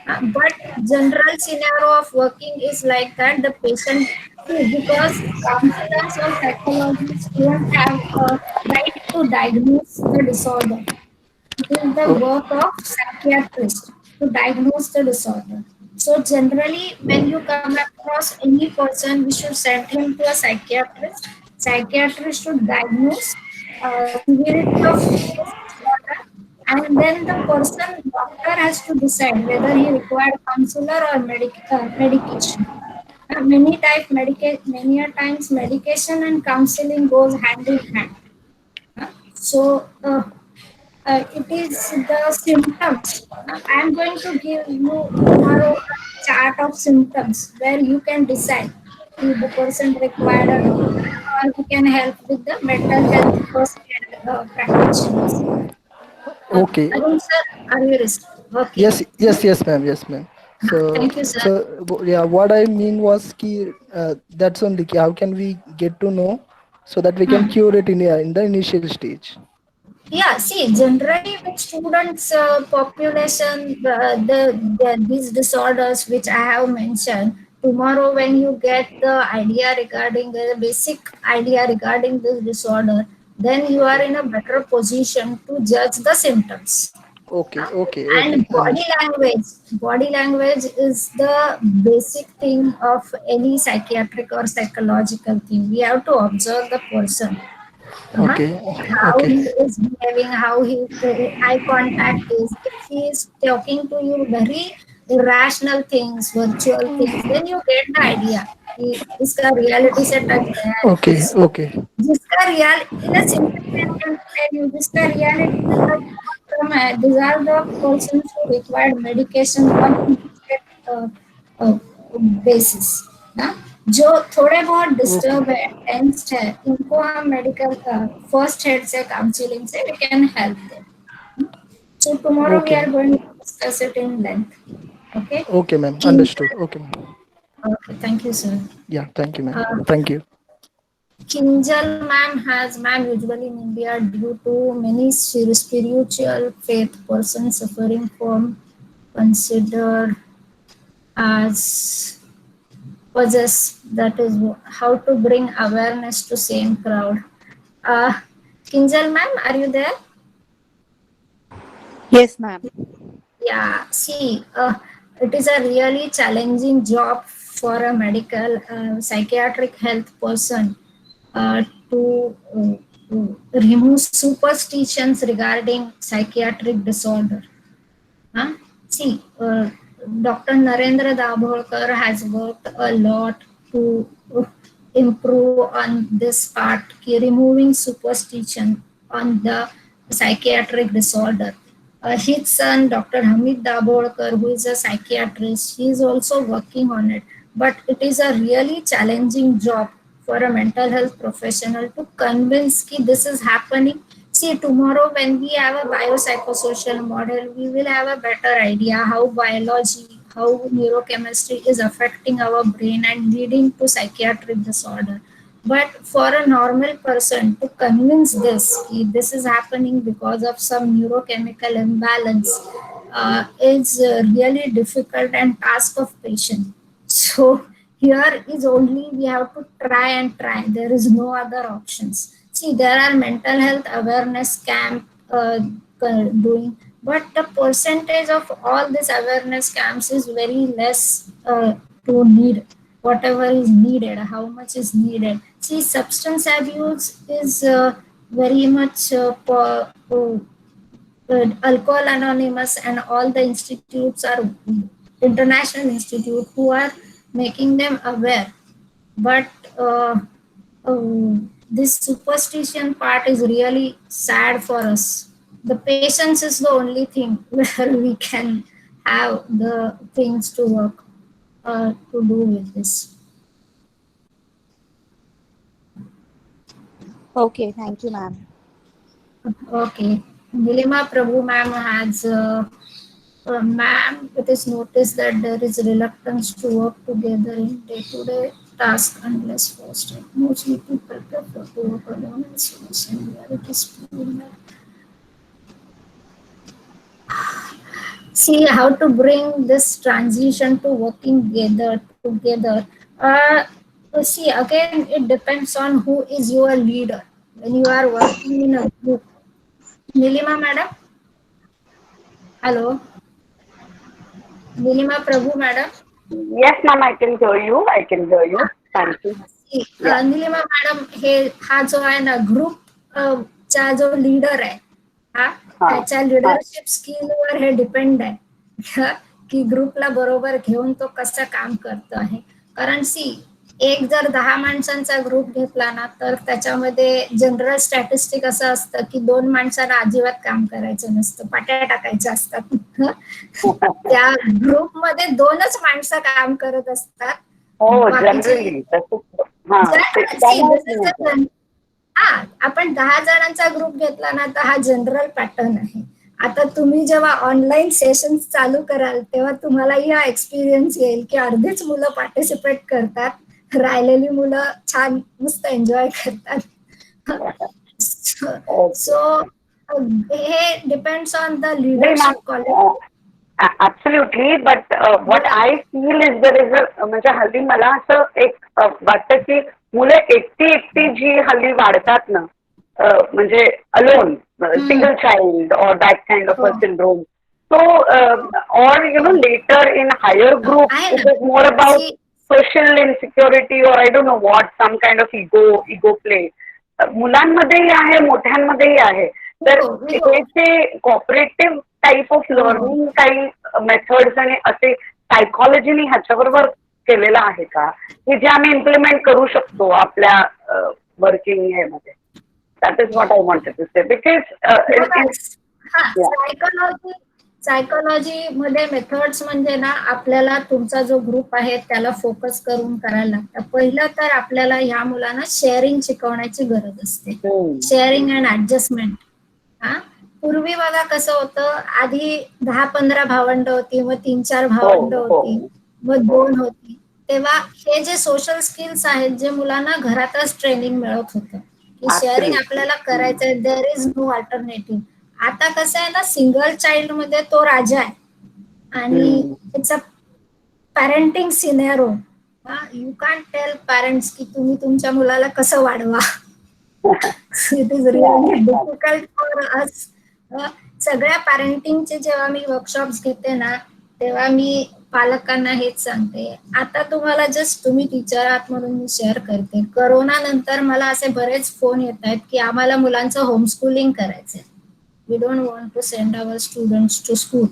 But general scenario of working is like that. The patient, because counselors or psychologists don't have a right to diagnose the disorder. It is the Oh, work of psychiatrist to diagnose the disorder. So generally, when you come across any person, we should send him to a psychiatrist. Psychiatrist should diagnose severity of his disorder, and then the person doctor has to decide whether he requires counselor or medication. Many a times medication and counseling goes hand in hand. So it is the symptoms. I am going to give you tomorrow a chart of symptoms where you can decide if the person required a doctor, or we can help with the mental health first aid practitioners. Uh, okay. Arun sir, are you listening? Okay. Yes, yes, yes, ma'am. Yes, ma'am. So, Thank you, sir. yeah, what I mean was ki, that's only ki, how can we get to know so that we can Hmm. cure it in the initial stage. Yeah, see, generally with students population, these disorders which I have mentioned, tomorrow when you get the idea regarding the basic idea regarding this disorder, then you are in a better position to judge the symptoms. Okay, okay, And okay. Understood. body language is the basic thing of any psychiatric or psychological thing. We have to observe the person. Uh-huh. Okay, How okay, he is behaving, how he eye contact is. If he is talking to you very irrational things, virtual things, then you get the idea. कि इसका reality से touch गया है Okay, कुछ, okay, जिसका real in a simple way tell you, जिसका reality से touch कम है, these are the persons who required medication on immediate basis ना, जो थोड़े बहुत okay, डिस्टर्ब है, टेंस्ड है, इनको हम मेडिकल फर्स्ट एड से, काउंसलिंग से we can help them. So tomorrow we okay, are going to discuss it in length. Okay. okay, ma'am. Understood. Kinjal. Okay, ma'am. Okay. Thank you, sir. Yeah, thank you, ma'am. Uh, Thank you. Kinjal ma'am has ma'am usually in India due to many spiritual faith persons suffering from considered as possess. That is how to bring awareness to same crowd. Uh, Kinjal ma'am, are you there? Yes, ma'am. Yeah, see, it is a really challenging job for a medical psychiatric health person to remove superstitions regarding psychiatric disorder. Huh? See, Dr. Narendra Dabholkar has worked a lot to improve on this part, removing superstition on the psychiatric disorder. His son, Dr. Hamid Dabholkar, who is a psychiatrist, he is also working on it. But it is a really challenging job for a mental health professional to convince that this is happening. See, tomorrow when we have a biopsychosocial model, we will have a better idea how biology, how neurochemistry is affecting our brain and leading to psychiatric disorder. But for a normal person to convince this is happening because of some neurochemical imbalance is really difficult and task of patience. So here is only we have to try and try. There is no other options. See, there are mental health awareness camp doing, but the percentage of all these awareness camps is very less to need whatever is needed, how much is needed. See, substance abuse is very much Alcohol Anonymous and all the institutes are international institute who are making them aware. But this superstition part is really sad for us. The patience is the only thing where we can have the things to work to do with this. Okay, thank you, ma'am. Okay. Nilima Prabhu ma'am has, ma'am, it is noticed that there is reluctance to work together in day-to-day tasks unless forced. Mostly people prefer to work alone and solution where it is proven that. See how to bring this transition to working together. Uh, See, again, it depends on who is your leader. When you are working in a group, Nilima madam, hello, Nilima Prabhu madam. Yes, ma'am, I can hear you. I can hear you. Thank you. See, Yeah. Nilima madam हे हा जो आहे ना group चा जो leader आहे हा हा. त्याच्या लिडरशिप स्किलवर हे डिपेंड आहे की ग्रुपला बरोबर घेऊन तो कसं काम करतो आहे. कारण सी एक जर 10 माणसांचा ग्रुप घेतला ना तर त्याच्यामध्ये जनरल स्टॅटिस्टिक असं असतं की 2 माणसांना अजिबात काम करायचं नसतं, पाट्या टाकायच्या असतात. त्या ग्रुपमध्ये 2च माणसं काम करत असतात. हो, बाकीचे जनरली तसंच. हा, त्यामुळेच हा आपण 10 जणांचा ग्रुप घेतला ना तर हा जनरल पॅटर्न आहे. आता तुम्ही जेव्हा ऑनलाईन सेशन चालू कराल तेव्हा तुम्हालाही हा एक्सपिरियन्स येईल की अर्धीच मुलं पार्टिसिपेट करतात, राहिलेली मुलं छान मस्त एन्जॉय करतात. सो हे डिपेंड्स ऑन द नाही leadership quality. Ma'am, absolutely. But what I feel is there is म्हणजे हल्ली मला असं एक वाटतं की मुलं एकटी एकटी जी हल्ली वाढतात ना, म्हणजे अलोन, सिंगल चाइल्ड और that kind of a syndrome. So, or later in higher group, it is more about social insecurity or I don't know what, some kind of ego play. मुलांमध्येही आहे, मोठ्यांमध्येही आहे. तर हे जे कॉपरेटिव्ह टाईप ऑफ लर्निंग काही methods आणि असे सायकॉलॉजीने ह्याच्याबरोबर केलेला आहे का, की जे आम्ही इम्प्लिमेंट करू शकतो आपल्या वर्किंग मध्ये. That is what I wanted to say, because psychology मध्ये मेथड्स म्हणजे ना, आपल्याला तुमचा जो ग्रुप आहे त्याला फोकस करून करायला लागतं. पहिलं तर आपल्याला ह्या मुलांना शेअरिंग शिकवण्याची गरज असते. Sharing and adjustment. हा, पूर्वी बघा कसं होतं, आधी 10-15 भावंड होती, मग 3-4 भावंड होती, मग 2 होती. तेव्हा हे जे सोशल स्किल्स आहेत, जे मुलांना घरातच ट्रेनिंग मिळत होतं, की शेअरिंग आपल्याला करायचंय, देअर इज नो अल्टरनेटिव्ह. आता कसं आहे ना, सिंगल चाइल्ड मध्ये तो राजा आहे आणि it's a parenting scenario. You can tell parents की तुम्ही तुमच्या मुलाला कसं वाढवा. It is really difficult for us. सगळ्या पॅरेंटिंगचे जेव्हा मी वर्कशॉप्स घेते ना, तेव्हा मी पालकांना हेच सांगते. आता तुम्हाला जस्ट तुम्ही टीचर आहात म्हणून मी शेअर करते. करोना नंतर मला असे बरेच फोन येत आहेत की आम्हाला मुलांचं होमस्कूलिंग करायचंय. We don't want to send our students to school.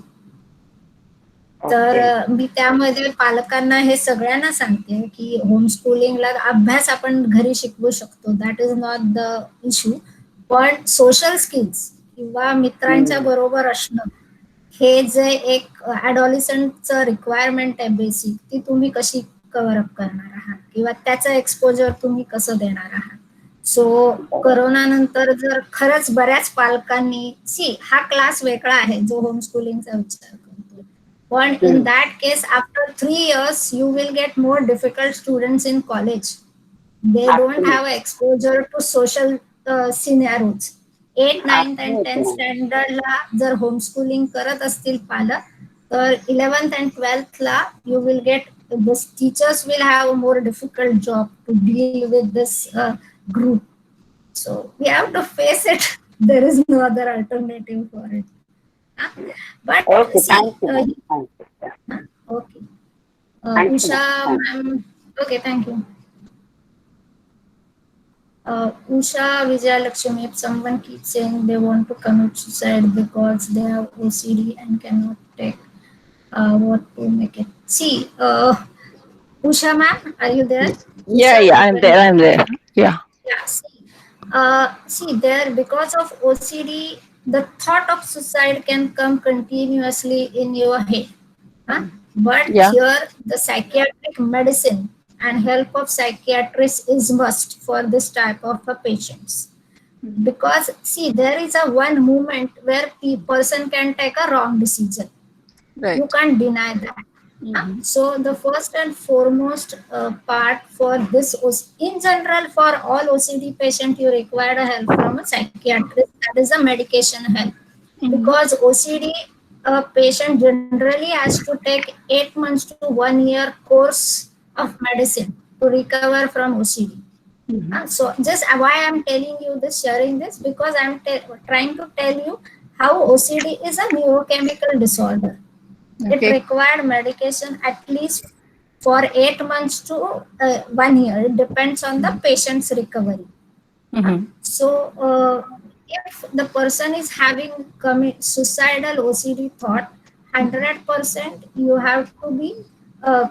तर मी त्यामध्ये पालकांना हे सगळ्यांना सांगते की होमस्कूलिंगला अभ्यास आपण घरी शिकवू शकतो, that is not the issue. पण सोशल स्किल्स किंवा मित्रांच्या बरोबर असणं, हे जे एक ॲडॉलिसंटचं रिक्वायरमेंट आहे बेसिक, ती तुम्ही कशी कव्हर अप करणार आहात किंवा त्याचं एक्सपोजर तुम्ही कसं देणार आहात. सो करोना नंतर जर खरंच बऱ्याच पालकांनी हा क्लास वेगळा आहे जो होमस्कूलिंगचा विचार करतो, पण in that case, after 3 years, you will get more difficult students in college. They don't have exposure to social scenarios. 8th, 9th and 10th standard ला जर होमस्कूलिंग करत असतील पालक, तर 11th and 12th La you will get, the teachers will have a more difficult job to deal with this group. So we have to face it. There is no other alternative for it. But see, okay. Usha ma'am, okay, thank you. Usha Vijayalakshmi, if someone keeps saying they want to commit suicide because they have OCD and cannot take, what to make it? See, Usha ma'am, are you there? Yeah, Usha, I'm there. Yeah. Yeah, see there, because of OCD, the thought of suicide can come continuously in your head. But here, the psychiatric medicine and help of psychiatrists is must for this type of patients. Because see, there is a one moment where person can take a wrong decision. Right. You can't deny that. So the first and foremost part for this, in general, for all OCD patients, you require a help from a psychiatrist. That is a medication help. Because OCD, a patient generally has to take 8 months to 1 year course of medicine to recover from OCD. So just why I'm telling you this, sharing this, because I'm trying to tell you how OCD is a neurochemical disorder. It required medication at least for 8 months to 1 year. It depends on the patient's recovery. So if the person is having suicidal OCD thought, 100% you have to be,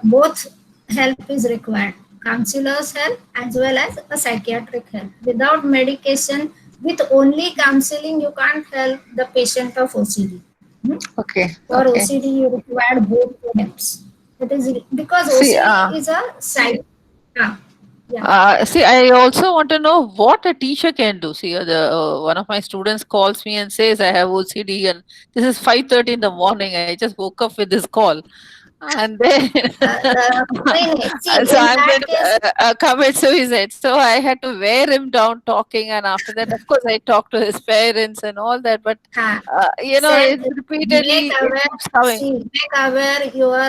both help is required. Counselor's help as well as a psychiatric help. Without medication, with only counseling, you can't help the patient of OCD. For OCD, you require both helps. It is because OCD is a side. See, I also want to know what a teacher can do. See, one of my students calls me and says, I have OCD and this is 5:30 in the morning. I just woke up with this call. And then so I'm going to commit suicide. So I had to wear him down talking, and after that, of course, I talked to his parents and all that. But it's repeatedly make aware your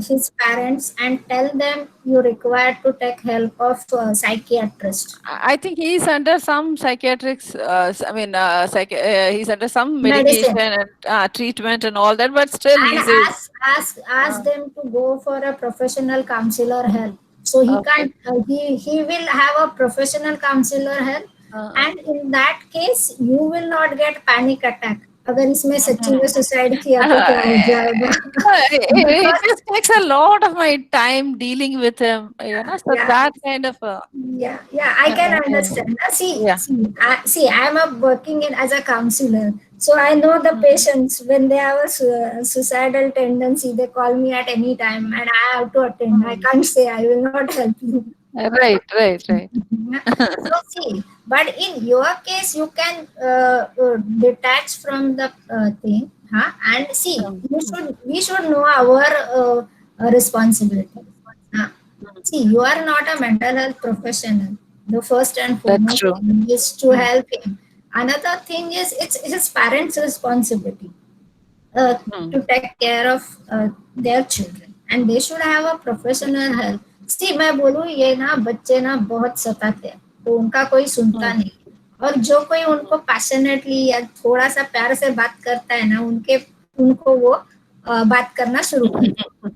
his parents and tell them you require to take help of psychiatrist. I think he's under some psychiatrics. He's under some medication and treatment and all that. But still, and ask them to go for a professional counselor help. So he can't. He will have a professional counselor help, and in that case, you will not get panic attack. अगर इसमें सच्ची में suicide किया तो क्या हो जाएगा? It just takes a lot of my time dealing with him, so Yeah, that kind of yeah, I can understand. yeah. See, I'm working in as a counselor, so I know the patients when they have a suicidal tendency. They call me at any time, and I have to attend. I can't say I will not help you. Right. So see, but in your case, you can detach from the thing, huh? And see, we should know our responsibility. Huh? See, you are not a mental health professional. The first and That's foremost true. thing is to help him. Another thing is it's his parents' responsibility uh, to take care of their children, and they should have a professional help. सी मैं बोलूँ ये ना बच्चे ना बहुत सताते हैं, तो उनका कोई सुनता नहीं, और जो कोई उनको पैशनेटली या थोड़ा सा प्यार से बात करता है ना, उनको वो बात करना शुरू करते हैं.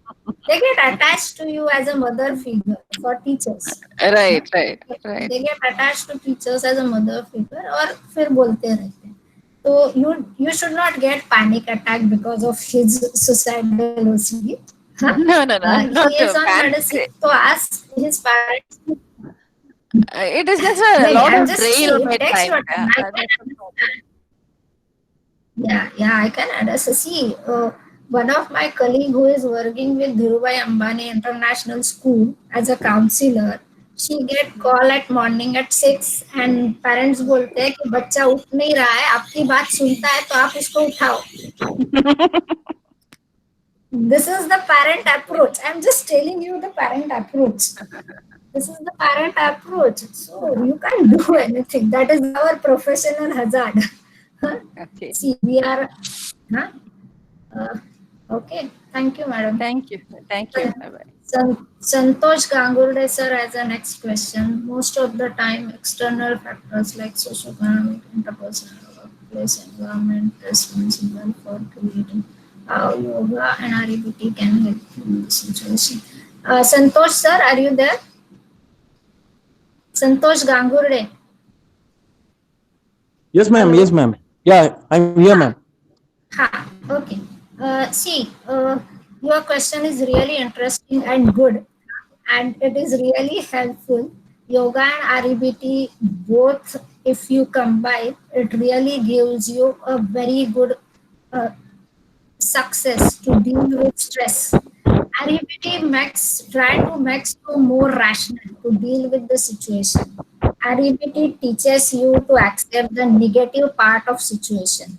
They get attached to you as a mother figure for teachers. Right. They get attached to teachers as a mother figure और फिर बोलते रहते हैं. So you should not get panic attack because of his suicidal OCD. Huh? No, not He is on panic. medicine. So ask his parents. It is just a No, lot I'm of just drain saying, on it my takes time. your time. I can understand. See, one of my colleague who is working with Dhirubhai Ambani International School as a counselor, she get call at morning at 6 and parents बोलते हैं कि बच्चा उठ नहीं रहा है, आपकी बात सुनता है तो आप उसको उठाओ. This is the parent approach. I'm just telling you the parent approach. This is the parent approach. So you can't do anything. That is our professional hazard. Okay. See, we are. Huh? Okay. Thank you, madam. Thank you. Bye-bye. Santosh Gangurde sir has a next question. Most of the time, external factors like socioeconomic, interpersonal, workplace environment responsible for creating how yoga and REBT can help in this situation. Santosh sir, are you there? Santosh Gangurde. Yes, ma'am. Hello? Yes, ma'am. Yeah, I'm here, ma'am. Okay. Your question is really interesting and good, and it is really helpful. Yoga and REBT, both, if you combine, it really gives you a very good success to deal with stress. REBT try to make you more rational to deal with the situation. REBT teaches you to accept the negative part of situation.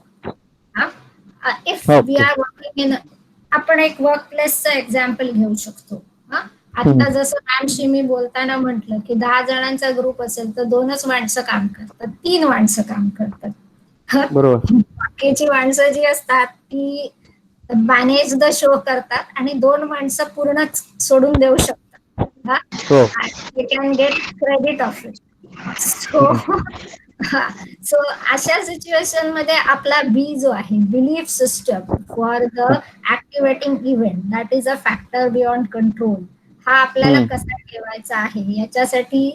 If we are working in, आपण एक वर्कप्लेसचं example घेऊ शकतो. आता जसं मॅमशी मी बोलताना म्हटलं की 10 जणांचा ग्रुप असेल तर 2च माणसं काम करतात, 3 माणसं काम करतात. बाकीची माणसं जी असतात ती मॅनेज द शो करतात आणि 2 माणसं पूर्णच सोडून देऊ शकतात. They can get credit of it. So अशा सिच्युएशन मध्ये आपला बी जो आहे, belief system for the activating event, that is a factor beyond control, हा आपल्याला कसा ठेवायचा आहे याच्यासाठी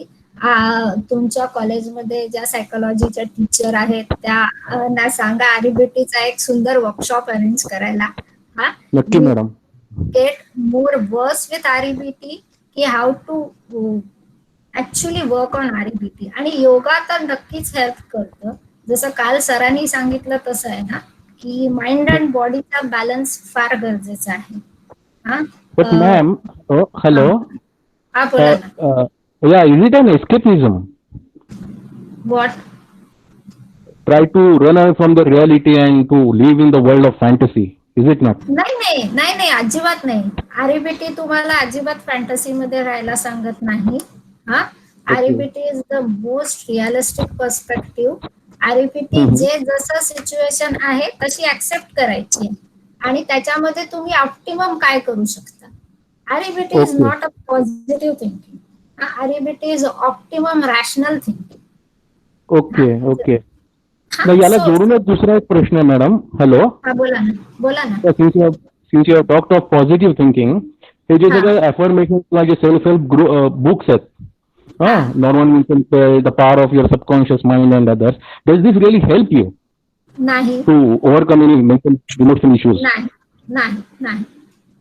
तुमच्या कॉलेजमध्ये ज्या सायकोलॉजीच्या टीचर आहेत त्यांना सांगा REBTचा एक सुंदर वर्कशॉप अरेंज करायला. नक्की madam. Get more versed with REBT की how to actually work on REBT. आणि योगा तर नक्कीच हेल्प करतं. जसं काल सरांनी सांगितलं तसं आहे ना की माइंड अँड बॉडीचा बॅलन्स फार गरजेचा आहे. But ma'am, hello. बोला ना. Yeah, is it an escapism? What? Try to run away from the reality and to live in the world of fantasy. Is it not? नाही, अजिबात नाही. REBT तुम्हाला अजिबात fantasy मध्ये राहायला सांगत नाही. REBT is the most realistic perspective. REBT जे जसं सिच्युएशन आहे तशी ऍक्सेप्ट करायची आणि त्याच्यामध्ये तुम्ही ऑप्टिमम काय करू शकता. REBT is not a positive thinking. REBT is optimum rational thinking. Okay. याला जोडूनच दुसरा एक प्रश्न आहे मॅडम. हॅलो. बोला ना. Since you have talked of positive thinking, हे जे सगळे अफर्मेशन किंवा जे सेल्फ हेल्प बुक्स आहेत, Norman Vincent, the power of your subconscious mind and others, does this really help you? नाही to overcome any mental emotional issues? नाही नाही नाही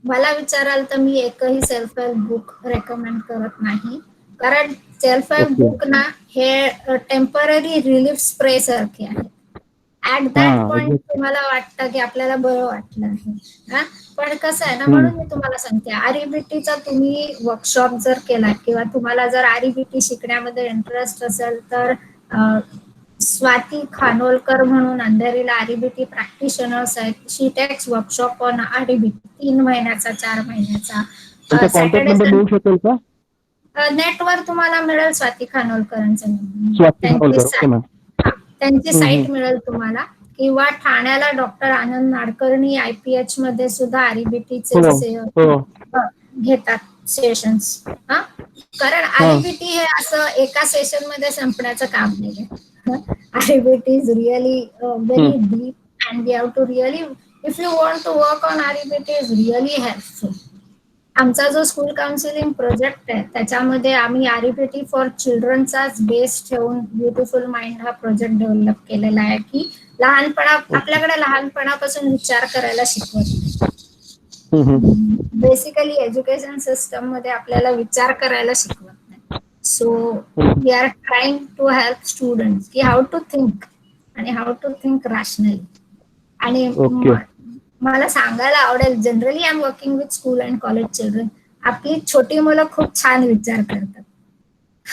मला विचाराल तर मी एकही सेल्फ हेल्प बुक रेकमेंड करत नाही. कारण सेल्फ हेल्प Okay. बुक ना हे टेम्पररी रिलीफ स्प्रे सारखे आहे. At that point exactly. तुम्हाला वाटतं की आपल्याला बरं वाटलं आहे हा. पण कसं आहे ना, हम्म. म्हणून मी तुम्हाला सांगते, आरईबीटीचा तुम्ही वर्कशॉप जर केला किंवा तुम्हाला जर आरईबीटी शिकण्यामध्ये इंटरेस्ट असेल तर स्वाती खानोलकर म्हणून अंधेरीला आरईबीटी प्रॅक्टिशनर्स आहेत. She takes workshop on REBT 3 महिन्याचा 4 महिन्याचा. त्यांचा कॉन्टॅक्ट नंबर मिळू शकेल का? नेटवर तुम्हाला मिळेल स्वाती खानोलकरांचं स्वाती खानोलकर, ओके मॅम. त्यांची साईट मिळेल तुम्हाला. किंवा ठाण्याला डॉक्टर आनंद नाडकर्णी IPH मध्ये सुद्धा आरईबीटीचे घेतात सेशन्स. हा, कारण आरईबीटी हे असं एका सेशन मध्ये संपण्याचं काम नाही. REBT is really very deep and we have to really, if you want to work on REBT is really helpful. आमचा जो स्कूल काउन्सिलिंग प्रोजेक्ट आहे त्याच्यामध्ये आम्ही आरईबीटी फॉर चिल्ड्रनचाच बेस ठेवून ब्युटिफुल माइंड हा प्रोजेक्ट डेव्हलप केलेला आहे की आपल्याकडे लहानपणापासून विचार करायला शिकवत. बेसिकली एज्युकेशन सिस्टम मध्ये आपल्याला विचार करायला शिकवत नाही. So we are trying to help students की हाऊ टू थिंक आणि हाऊ टू थिंक रॅशनली. आणि मला सांगायला आवडेल, generally I am working with school and college children. आपली छोटी मुलं खूप छान विचार करतात.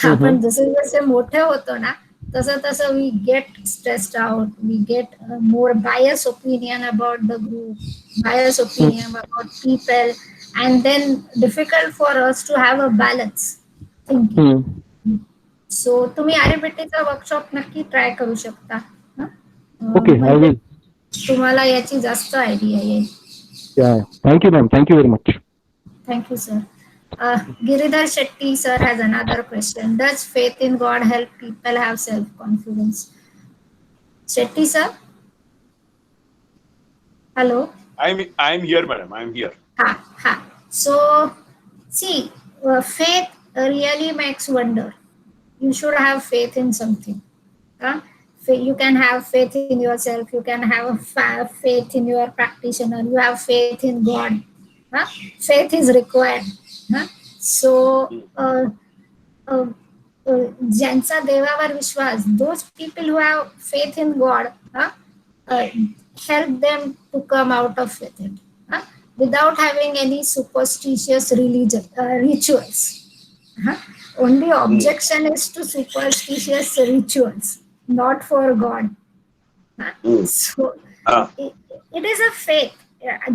आपण जसे जसे मोठे होतो ना तसं तसं we get stressed out, we get more bias opinion about the group, bias opinion about people, and then difficult for us to have a balance thinking. So तुम्ही आरईबीटीचा वर्कशॉप नक्की ट्राय करू शकता. ओके, तुम्हाला याची जास्त आयडिया येईल. Thank you ma'am, thank you very much. Thank you, sir. Giridhar Shetty, sir, has another question. Does faith in God help people have self-confidence? Shetty, sir? Hello? I'm here, madam. I'm here. Ha. So, see, faith really makes wonder. You should have faith in something. You can have faith in yourself. You can have faith in your practitioner. You have faith in God. Faith is required. So ज्यांचा देवावर विश्वास, those people who have faith in God, help them to come out of it without having any superstitious rituals. Only objection is to superstitious rituals, not for God. So it is a faith.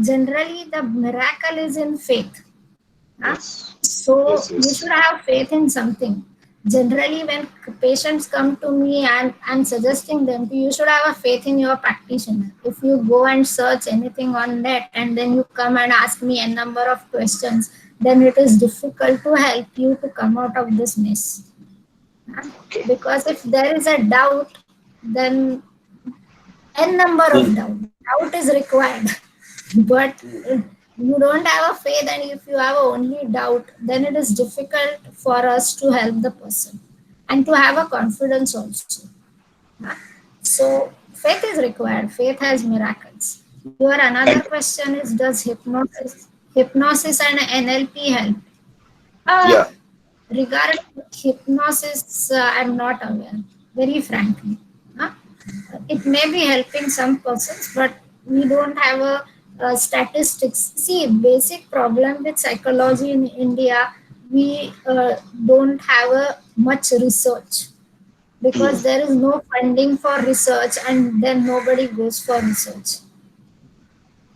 Generally the miracle is in faith. So you should have faith in something. Generally when patients come to me and I'm suggesting them, you should have a faith in your practitioner. If you go and search anything on net and then you come and ask me a number of questions, then it is difficult to help you to come out of this mess. Because if there is a doubt, then n number of doubt is required. But you don't have a faith, and if you have only doubt, then it is difficult for us to help the person and to have a confidence also. So faith is required. Faith has miracles. Your another question is, does hypnosis and NLP help? Regarding hypnosis, I'm not aware, very frankly. It may be helping some persons, but we don't have a statistics. See, basic problem with psychology in India, we don't have much research because there is no funding for research, and then nobody goes for research.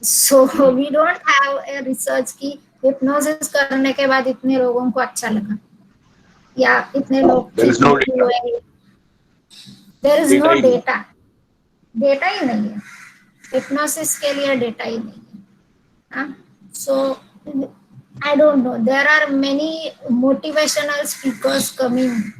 So we don't have a research ki hypnosis करने के बाद इतने लोगों को अच्छा लगा या इतने लोग ठीक हुए. There is no data. Data ही नहीं है हिप्नोसिस के लिए, डेटा ही नहीं है. So I don't know. There are many motivational speakers coming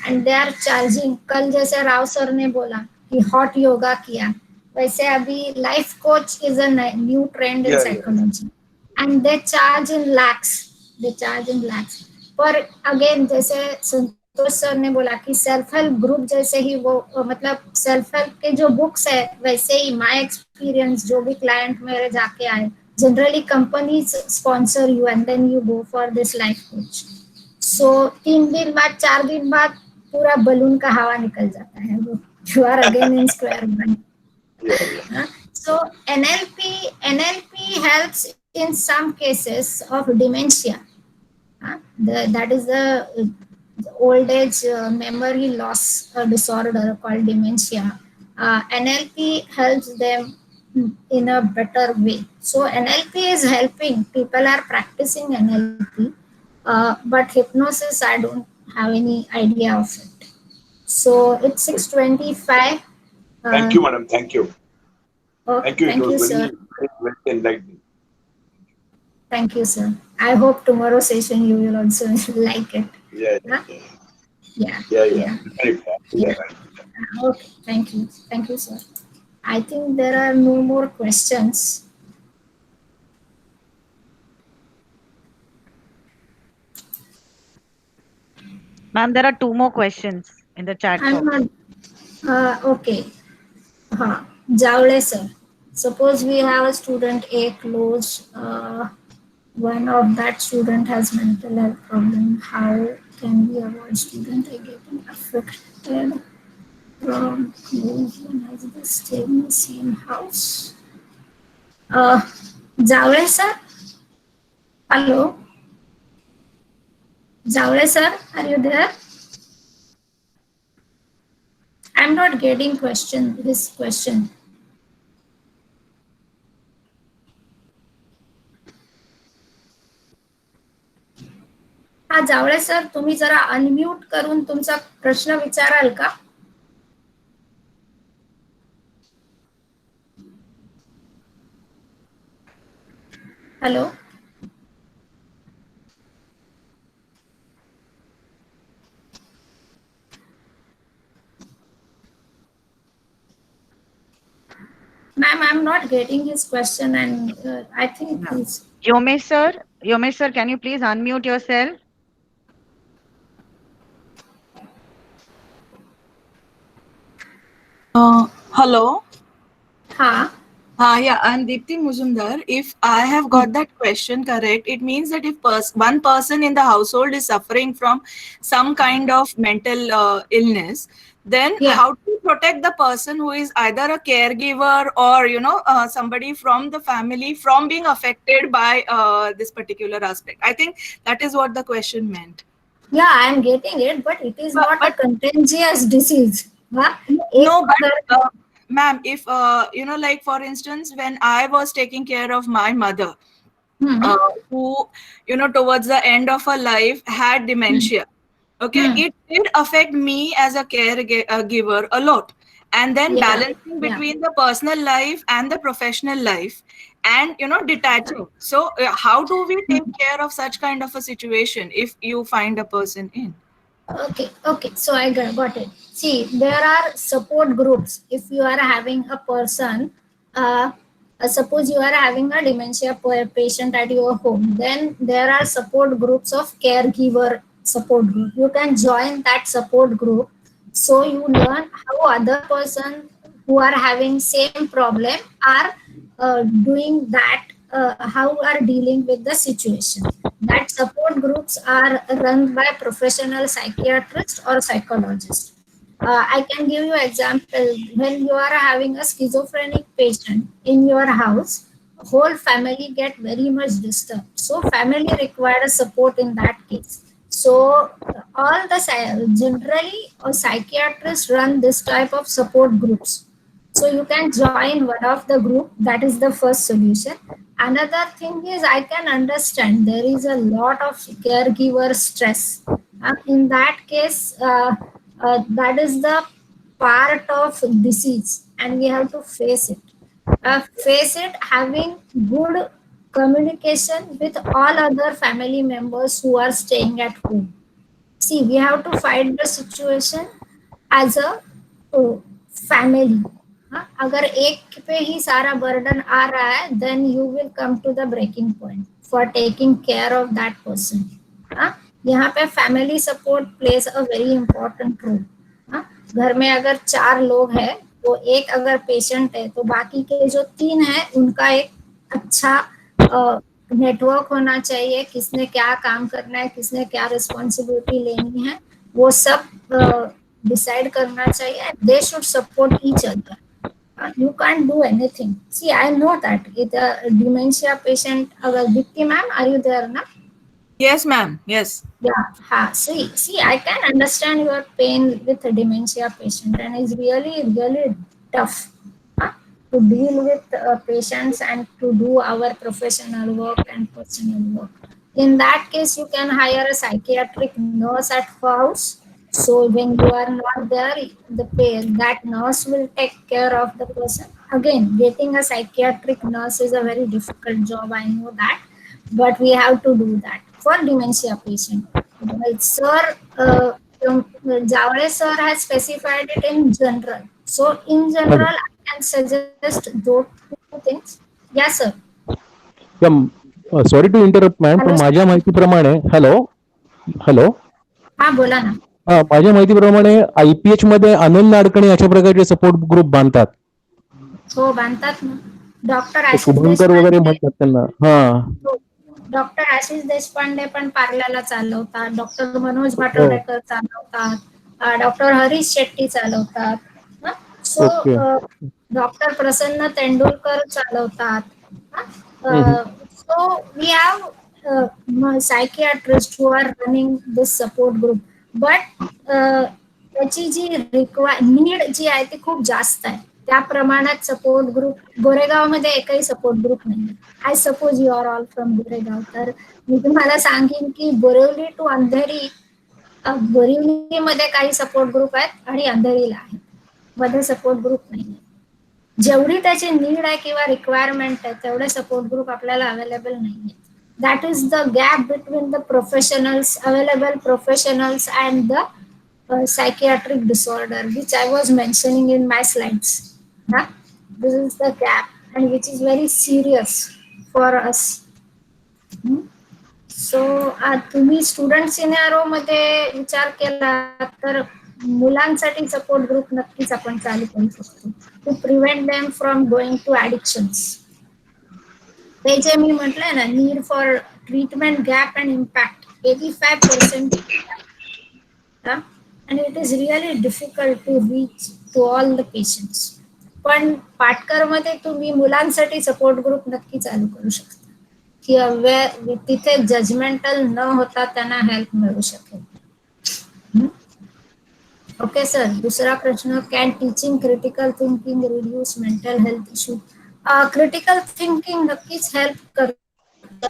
and they are charging. कल जैसे राव सर ने बोला कि हॉट योगा किया, वैसे अभी life coach is a new trend in psychology and they charge in lakhs. पर अगेन जैसे संतोष सर ने बोला कि सेल्फ हेल्प ग्रुप जैसे ही वो मतलब सेल्फ हेल्प के जो बुक्स है वैसे ही माय एक्सपीरियंस जो भी क्लाइंट मेरे जाके आए, generally companies sponsor you and then you go for this life coach. So 3 दिन बाद 4 दिन बाद पूरा बलून का हवा निकल जाता है, वो you are again in square one. So NLP helps in some cases of dementia. That is the old age memory loss disorder called dementia. NLP helps them in a better way. So NLP is helping. People are practicing NLP, but hypnosis I don't have any idea of it. So it's 6:25. Thank you, madam. Thank you. Okay, Thank you. It thank you, was sir. very enlightening. Thank you, sir. I hope tomorrow session you will also like it. Yeah, Huh? yeah, Yeah. yeah. Very fair. Yeah. Okay, thank you. Thank you, sir. I think there are no more questions. Ma'am, there are 2 more questions in the chat I'm box. not, okay. Javle, sir. Suppose we have a student A close, one of that student has mental health problem. How can we avoid student A getting affected from close one has the stay in the same house? Javle, sir? Hello? Javle, sir, are you there? I'm not getting this question. हा Jawale sir, तुम्ही जरा unmute करून तुमचा प्रश्न विचाराल का? Hello. Ma'am, I'm not getting his question and I think he's... Yomesh sir, can you please unmute yourself? Hello. Yeah, I'm Deepti Mujumdar. If I have got that question correct, it means that if one person in the household is suffering from some kind of mental illness, then how to protect the person who is either a caregiver or somebody from the family from being affected by this particular aspect? I think that is what the question meant. Yeah, I'm getting it, but it is not a contagious disease. No, but ma'am, if like for instance, when I was taking care of my mother, who towards the end of her life had dementia, okay, it did affect me as a caregiver a lot, and then balancing between the personal life and the professional life, and detaching. So how do we take care of such kind of a situation if you find a person in? Okay. So I got it. See, there are support groups. If you are having a person, suppose you are having a dementia patient at your home, then there are support groups of caregiver support group. You can join that support group, so you learn how other person who are having same problem are doing that, how are dealing with the situation. That support groups are run by professional psychiatrists or psychologists. I can give you example. When you are having a schizophrenic patient in your house, whole family get very much disturbed. So family requires support in that case. So all the generally psychiatrists run this type of support groups. So you can join one of the group. That is the first solution. Another thing is, I can understand there is a lot of caregiver stress. In that case, that is the part of disease, and we have to face it. Face it having good communication with all other family members who are staying at home. See, we have to fight the situation as a family. अगर एक पे ही सारा burden आ रहा है, then you will come to the breaking point for taking care of that person. यहाँ पे family support plays a very important role. घर में अगर 4 लोग हैं तो एक अगर पेशेंट है तो बाकी के जो 3 है उनका एक अच्छा नेटवर्क होना चाहिए, किसने क्या काम करना है, किसने क्या रिस्पॉन्सिबिलिटी लेनी है, वो सब डिसाइड करना चाहिए। They should support each other. You can't do anything. See, I know that with a dementia patient, Dipti ma'am, are you there now? Yes, ma'am. Yes. Yeah, see, I can understand your pain with a dementia patient, and it's really, really tough huh, to deal with patients and to do our professional work and personal work. In that case, you can hire a psychiatric nurse at house. So when you are not there, that nurse will take care of the person. Again, getting a psychiatric nurse is a very difficult job. I know that, but we have to do that for dementia patient. But sir, Javade sir has specified it in general. So in Hello. general, I can suggest those two things. Yes, sir. Sorry to interrupt ma'am, पण Hello, sir. माझ्या माहितीप्रमाणे hello hello हा बोला ना. माझ्या माहितीप्रमाणे IPH मध्ये अनिल नाडकर्णी अशा प्रकारचे सपोर्ट ग्रुप बांधतात. हो बांधतात ना. डॉक्टर आशिष शुभंकर वगैरे देशपांडे, म्हणतात त्यांना. हा डॉक्टर आशिष देशपांडे पण पार्ल्याला चालवतात, डॉक्टर मनोज हो. भाटवडेकर चालवतात, डॉक्टर हरीश शेट्टी चालवतात. So okay. Doctor Prasanna Tendulkar चालवतात. Hmm. So we have psychiatrist who are running this support group, but त्याची जी नीड जी आहे ती खूप जास्त आहे. त्या प्रमाणात सपोर्ट ग्रुप गोरेगावमध्ये एकही सपोर्ट ग्रुप नाही. I suppose you are all from Goregaon, तर मी तुम्हाला सांगेन की बोरिवली टू अंधेरी, बोरिवलीमध्ये काही सपोर्ट ग्रुप आहेत आणि अंधेरीला आहेत, मध्ये सपोर्ट ग्रुप नाही. जेवढी त्याची नीड आहे किंवा रिक्वायरमेंट आहे तेवढे सपोर्ट ग्रुप आपल्याला अवेलेबल नाही. That is the gap between the professionals, available professionals and the psychiatric disorder, which I was mentioning in my slides. This is the gap and which is very serious for us. So तुम्ही student scenario मध्ये विचार केला तर मुलांसाठी support group नक्कीच आपण चालू करू शकतो to prevent them from going to addictions. ते जे मी म्हटलंय ना, need for treatment gap and impact 85%, and it is really difficult to reach to all the patients. पण पाटकर मध्ये तुम्ही मुलांसाठी सपोर्ट ग्रुप नक्की चालू करू शकता की तिथे जजमेंटल न होता त्यांना हेल्प मिळू शकेल. ओके सर, दुसरा प्रश्न, can teaching critical thinking reduce mental health issue? Critical thinking नक्कीच हेल्प करतं,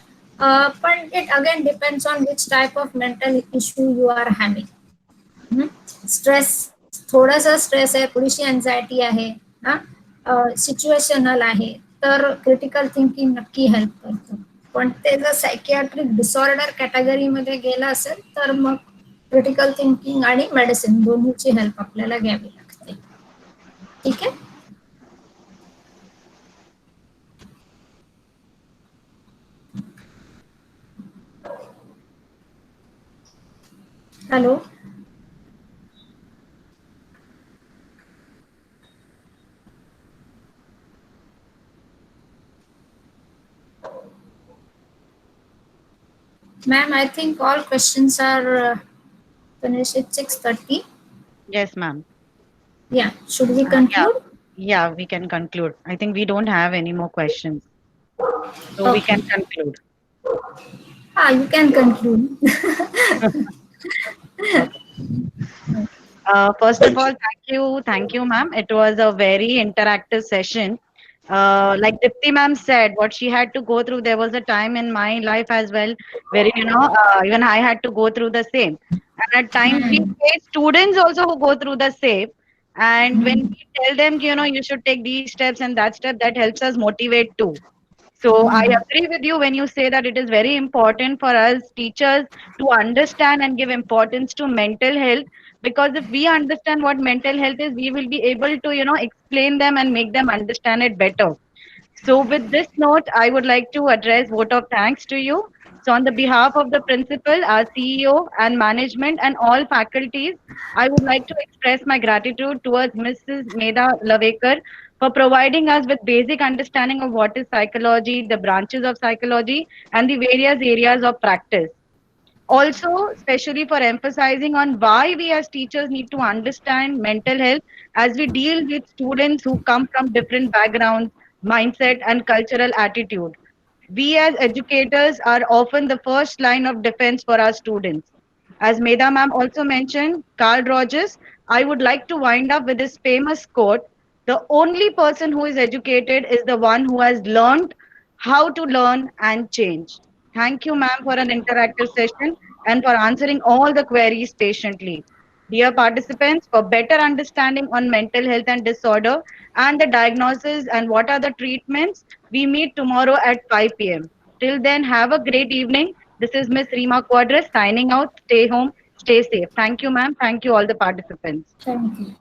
पण it again depends on which type of mental issue you are having. Stress, थोडासा स्ट्रेस आहे, थोडीशी एन्झायटी आहे, सिच्युएशनल आहे, तर क्रिटिकल थिंकिंग नक्की हेल्प करतं. पण ते जर सायकियाट्रिक डिसऑर्डर कॅटेगरीमध्ये गेलं असेल तर मग क्रिटिकल थिंकिंग आणि मेडिसिन दोन्हीची हेल्प आपल्याला घ्यावी लागते. ठीक आहे. Hello. Ma'am, I think all questions are finished at 6:30. Yes, ma'am. Yeah, should we conclude? Yeah, we can conclude. I think we don't have any more questions. So we can conclude. You can conclude. First of all, thank you, ma'am. It was a very interactive session. Like Dipti ma'am said, what she had to go through, there was a time in my life as well where, even I had to go through the same. And at times we face students also who go through the same. And when we tell them, you should take these steps and that step, that helps us motivate too. So I agree with you when you say that it is very important for us teachers to understand and give importance to mental health, because if we understand what mental health is, we will be able to, explain them and make them understand it better. So with this note, I would like to address vote of thanks to you. So, on the behalf of the principal, our CEO, and management, and all faculties, I would like to express my gratitude towards Mrs. Medha Lovekar for providing us with basic understanding of what is psychology, the branches of psychology, and the various areas of practice. Also, especially for emphasizing on why we as teachers need to understand mental health as we deal with students who come from different backgrounds, mindset, and cultural attitude. We as educators are often the first line of defense for our students. As Medha ma'am also mentioned, Carl Rogers, I would like to wind up with this famous quote: the only person who is educated is the one who has learned how to learn and change. Thank you, ma'am, for an interactive session and for answering all the queries patiently. Dear participants, for better understanding on mental health and disorder and the diagnosis and what are the treatments, we meet tomorrow at 5 p.m. Till then, have a great evening. This is Miss Rima Quadras signing out. Stay home, stay safe. Thank you, ma'am. Thank you, all the participants. Thank you.